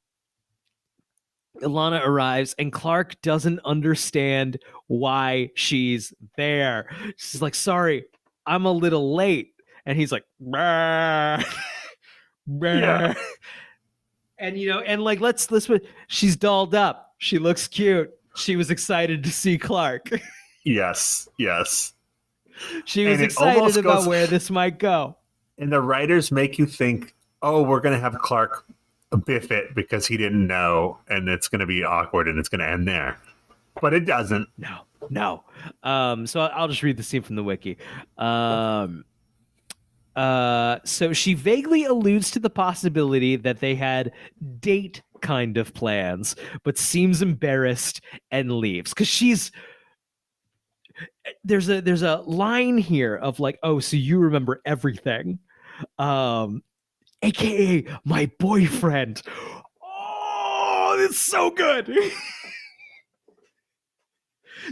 arrives, and Clark doesn't understand why she's there. She's like, sorry, I'm a little late. And he's like, bah, bah. Yeah. And, and like, let's she's dolled up. She looks cute. She was excited to see Clark. Yes. She was excited about where this might go. And the writers make you think, we're going to have Clark biff it because he didn't know, and it's going to be awkward and it's going to end there. But it doesn't. No. So I'll just read the scene from the wiki. So she vaguely alludes to the possibility that they had date kind of plans, but seems embarrassed and leaves because there's a line here of like, so you remember everything, aka my boyfriend. It's so good.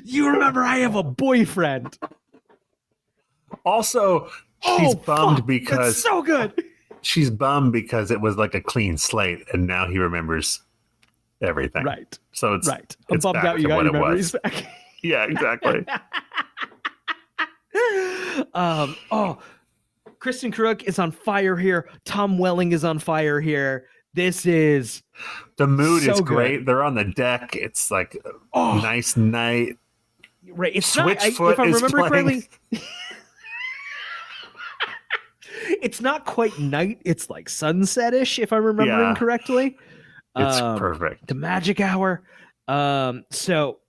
You remember I have a boyfriend. Also, she's bummed because that's so good. She's bummed because it was like a clean slate, and now he remembers everything. Right. So it's right. I'm it's bummed back out you to got what your it memories was. back. Yeah, exactly. Kristen Crook is on fire here. Tom Welling is on fire here. This is the mood so is great. good. They're on the deck. It's like a nice night. Right. It's Switchfoot if I'm is remembering playing. correctly. It's not quite night. It's like sunset-ish, if I'm remembering correctly. It's perfect. The magic hour. So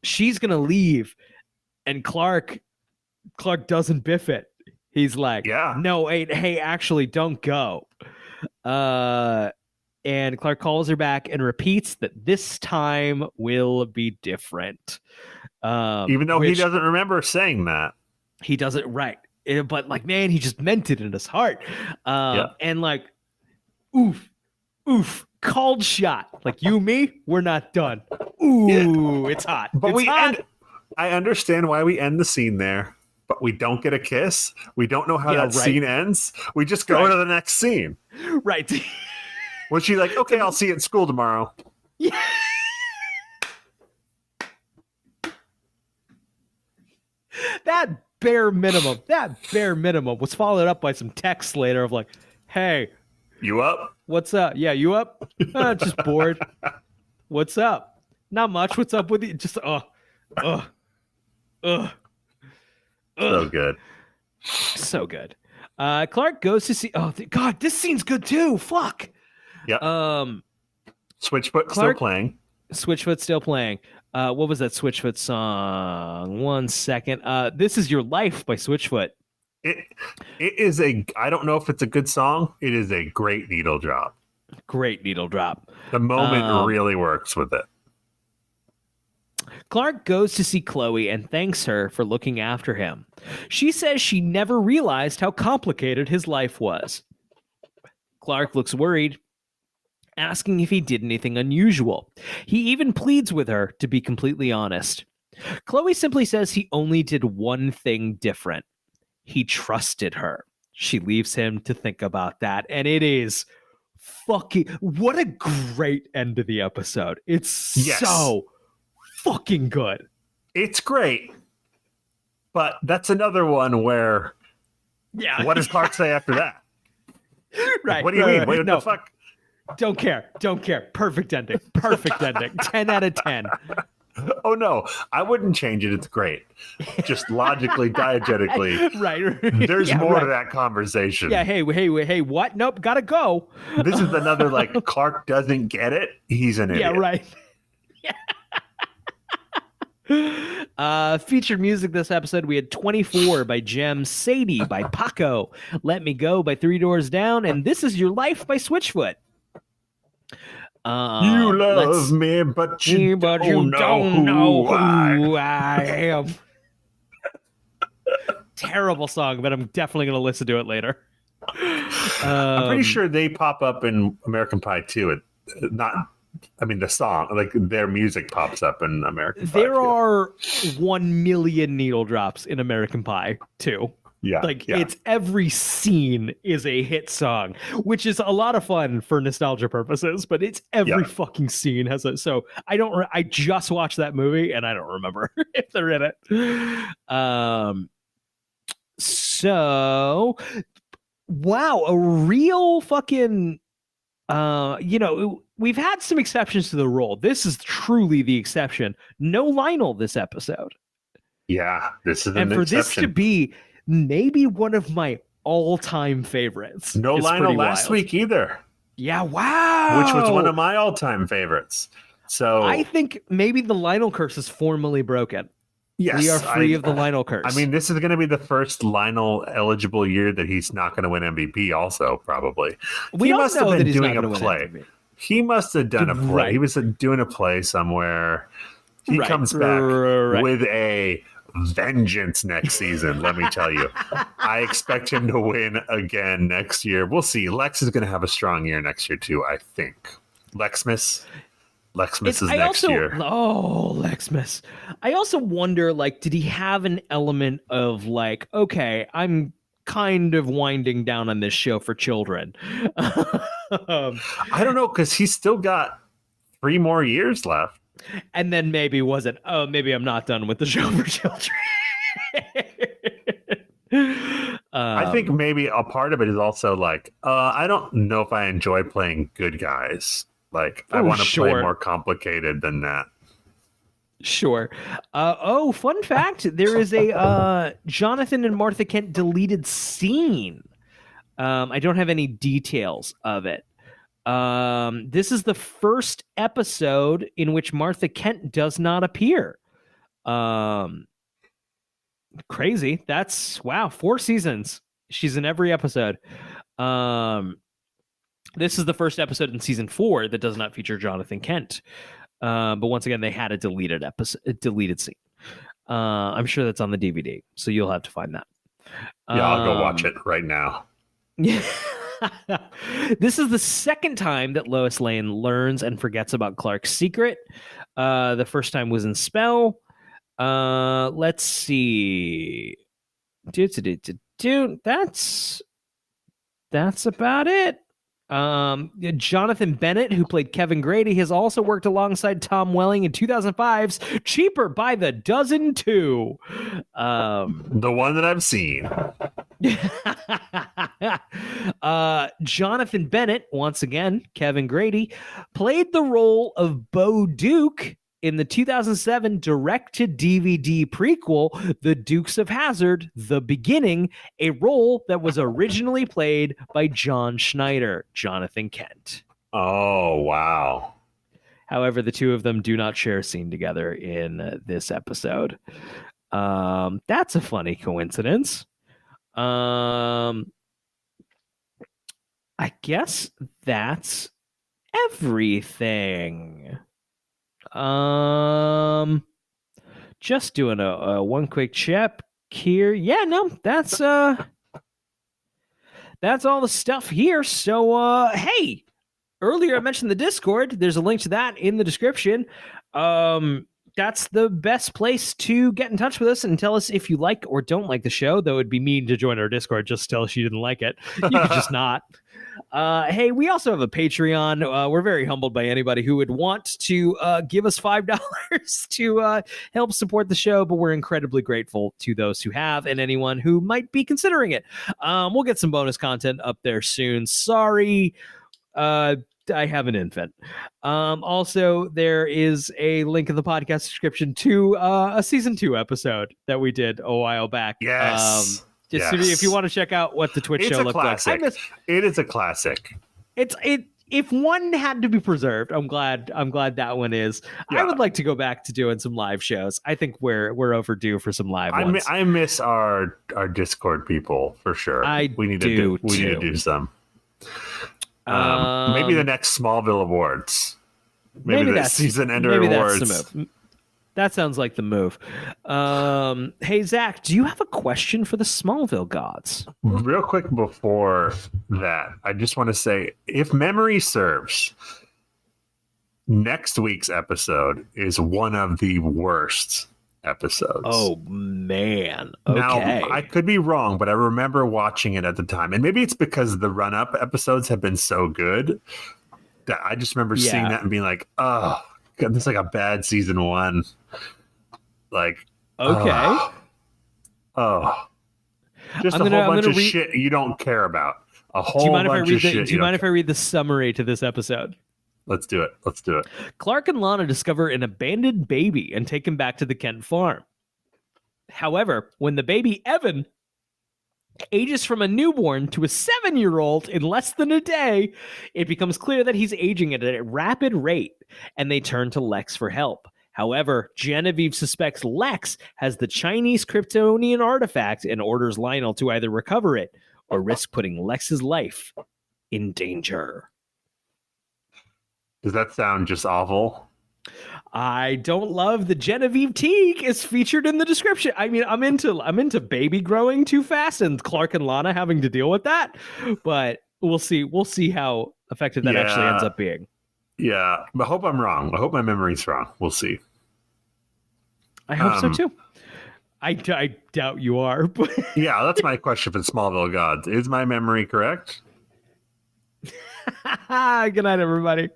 she's gonna leave, and Clark doesn't biff it. He's like, no, wait, hey, actually, don't go. And Clark calls her back and repeats that this time will be different. Even though he doesn't remember saying that. He doesn't, right. But like, man, he just meant it in his heart. And like, oof, called shot. Like, you and me, we're not done. Ooh, it's hot. But it's hot. I understand why we end the scene there, but we don't get a kiss. We don't know how that scene ends. We just go to the next scene. Right. Was she like, okay, I'll see you at school tomorrow? Yeah. That bare minimum was followed up by some text later of like, hey, you up? What's up? Yeah, you up? Just bored. What's up? Not much. What's up with you? Just so good. So good. Clark goes to see. Oh God, this scene's good too. Fuck. Yeah. Switchfoot still playing. Switchfoot still playing. What was that Switchfoot song? 1 second. This Is Your Life by Switchfoot. It is I don't know if it's a good song. It is a great needle drop. Great needle drop. The moment really works with it. Clark goes to see Chloe and thanks her for looking after him. She says she never realized how complicated his life was. Clark looks worried, asking if he did anything unusual. He even pleads with her to be completely honest. Chloe simply says he only did one thing different. He trusted her. She leaves him to think about that, and it is fucking... What a great end to the episode. It's so fucking good. It's great, but that's another one where... Yeah. What does Clark say after that? Right. What do you mean? What the fuck? Don't care. Perfect ending. 10 out of 10. Oh no, I wouldn't change it. It's great. Just logically, diegetically. Right. There's more to that conversation. Yeah. Hey, what? Nope. Gotta go. This is another like Clark doesn't get it. He's an idiot. Yeah. Right. Featured music this episode, we had 24 by Jem, Sadie by Paco, Let Me Go by Three Doors Down, and This Is Your Life by Switchfoot. You love me, but you don't know who I am. Terrible song, but I'm definitely going to listen to it later. I'm pretty sure they pop up in American Pie too. The song, like their music pops up in American Pie. There are 1 million needle drops in American Pie too. Yeah. It's every scene is a hit song, which is a lot of fun for nostalgia purposes, but it's every fucking scene has it. So I just watched that movie and I don't remember if they're in it. So wow, a real fucking we've had some exceptions to the rule. This is truly the exception. No Lionel this episode. Yeah, this is an exception. And for this to be maybe one of my all-time favorites. No Lionel last week either. Yeah, wow. Which was one of my all-time favorites. So I think maybe the Lionel curse is formally broken. Yes. We are free of the Lionel curse. I mean, this is going to be the first Lionel eligible year that he's not going to win MVP also, probably. He must have been doing a play. He must have done a play. Right. He was doing a play somewhere. He comes back with a vengeance next season, let me tell you. I expect him to win again next year. We'll see. Lex is going to have a strong year next year too, I think. Lexmas is next year. Oh, Lexmas. I also wonder, did he have an element of okay, I'm kind of winding down on this show for children. I don't know, because he's still got 3 more years left. And then maybe maybe I'm not done with the show for children. I think maybe a part of it is also like, I don't know if I enjoy playing good guys. Like, I want to play more complicated than that. Sure. Fun fact. There is a Jonathan and Martha Kent deleted scene. I don't have any details of it. This is the first episode in which Martha Kent does not appear. Crazy. That's 4 seasons. She's in every episode. This is the first episode in season 4 that does not feature Jonathan Kent. But once again, they had a deleted scene. I'm sure that's on the DVD, so you'll have to find that. Yeah, I'll go watch it right now. This is the second time that Lois Lane learns and forgets about Clark's secret. The first time was in Spell. Let's see. That's about it. Jonathan Bennett, who played Kevin Grady, has also worked alongside Tom Welling in 2005's Cheaper by the Dozen 2. The one that I've seen. Jonathan Bennett, once again, Kevin Grady, played the role of Bo Duke in the 2007 direct-to-DVD prequel, The Dukes of Hazzard: The Beginning, a role that was originally played by John Schneider, Jonathan Kent. Oh, wow. However, the two of them do not share a scene together in this episode. That's a funny coincidence. I guess that's everything. Just doing a one quick check here. Yeah, no, that's all the stuff here. So hey, earlier I mentioned the Discord. There's a link to that in the description. That's the best place to get in touch with us and tell us if you like or don't like the show. Though it'd be mean to join our Discord just to tell us you didn't like it. You could just not. Hey, we also have a Patreon. We're very humbled by anybody who would want to give us $5 to help support the show, but we're incredibly grateful to those who have and anyone who might be considering it. We'll get some bonus content up there soon. Sorry, I have an infant. Also, there is a link in the podcast description to a season 2 episode that we did a while back. Yes. If you want to check out what the Twitch show looked like. It is a classic. If one had to be preserved, I'm glad that one is. Yeah. I would like to go back to doing some live shows. I think we're overdue for some live ones. I miss our Discord people for sure. We need to do some. Maybe the next Smallville Awards. Maybe the season ender awards. That's the move. That sounds like the move. Hey, Zach, do you have a question for the Smallville gods? Real quick before that, I just want to say, if memory serves, next week's episode is one of the worst episodes. Oh, man. Okay. Now, I could be wrong, but I remember watching it at the time. And maybe it's because the run-up episodes have been so good that I just remember seeing that and being like, oh, God, this is like a bad season 1. Like, okay. Just a whole bunch of shit you don't care about. A whole bunch of shit. Do you mind if I read the summary to this episode? Let's do it. Clark and Lana discover an abandoned baby and take him back to the Kent farm. However, when the baby Evan ages from a newborn to a 7-year-old in less than a day, it becomes clear that he's aging at a rapid rate, and they turn to Lex for help. However, Genevieve suspects Lex has the Chinese Kryptonian artifact and orders Lionel to either recover it or risk putting Lex's life in danger. Does that sound just awful? I don't love the Genevieve Teague is featured in the description. I mean, I'm into baby growing too fast and Clark and Lana having to deal with that, but we'll see how effective that actually ends up being. Yeah, I hope I'm wrong. I hope my memory's wrong. We'll see. I hope so too. I doubt you are, but Yeah, that's my question for Smallville Gods. Is my memory correct? good night, everybody.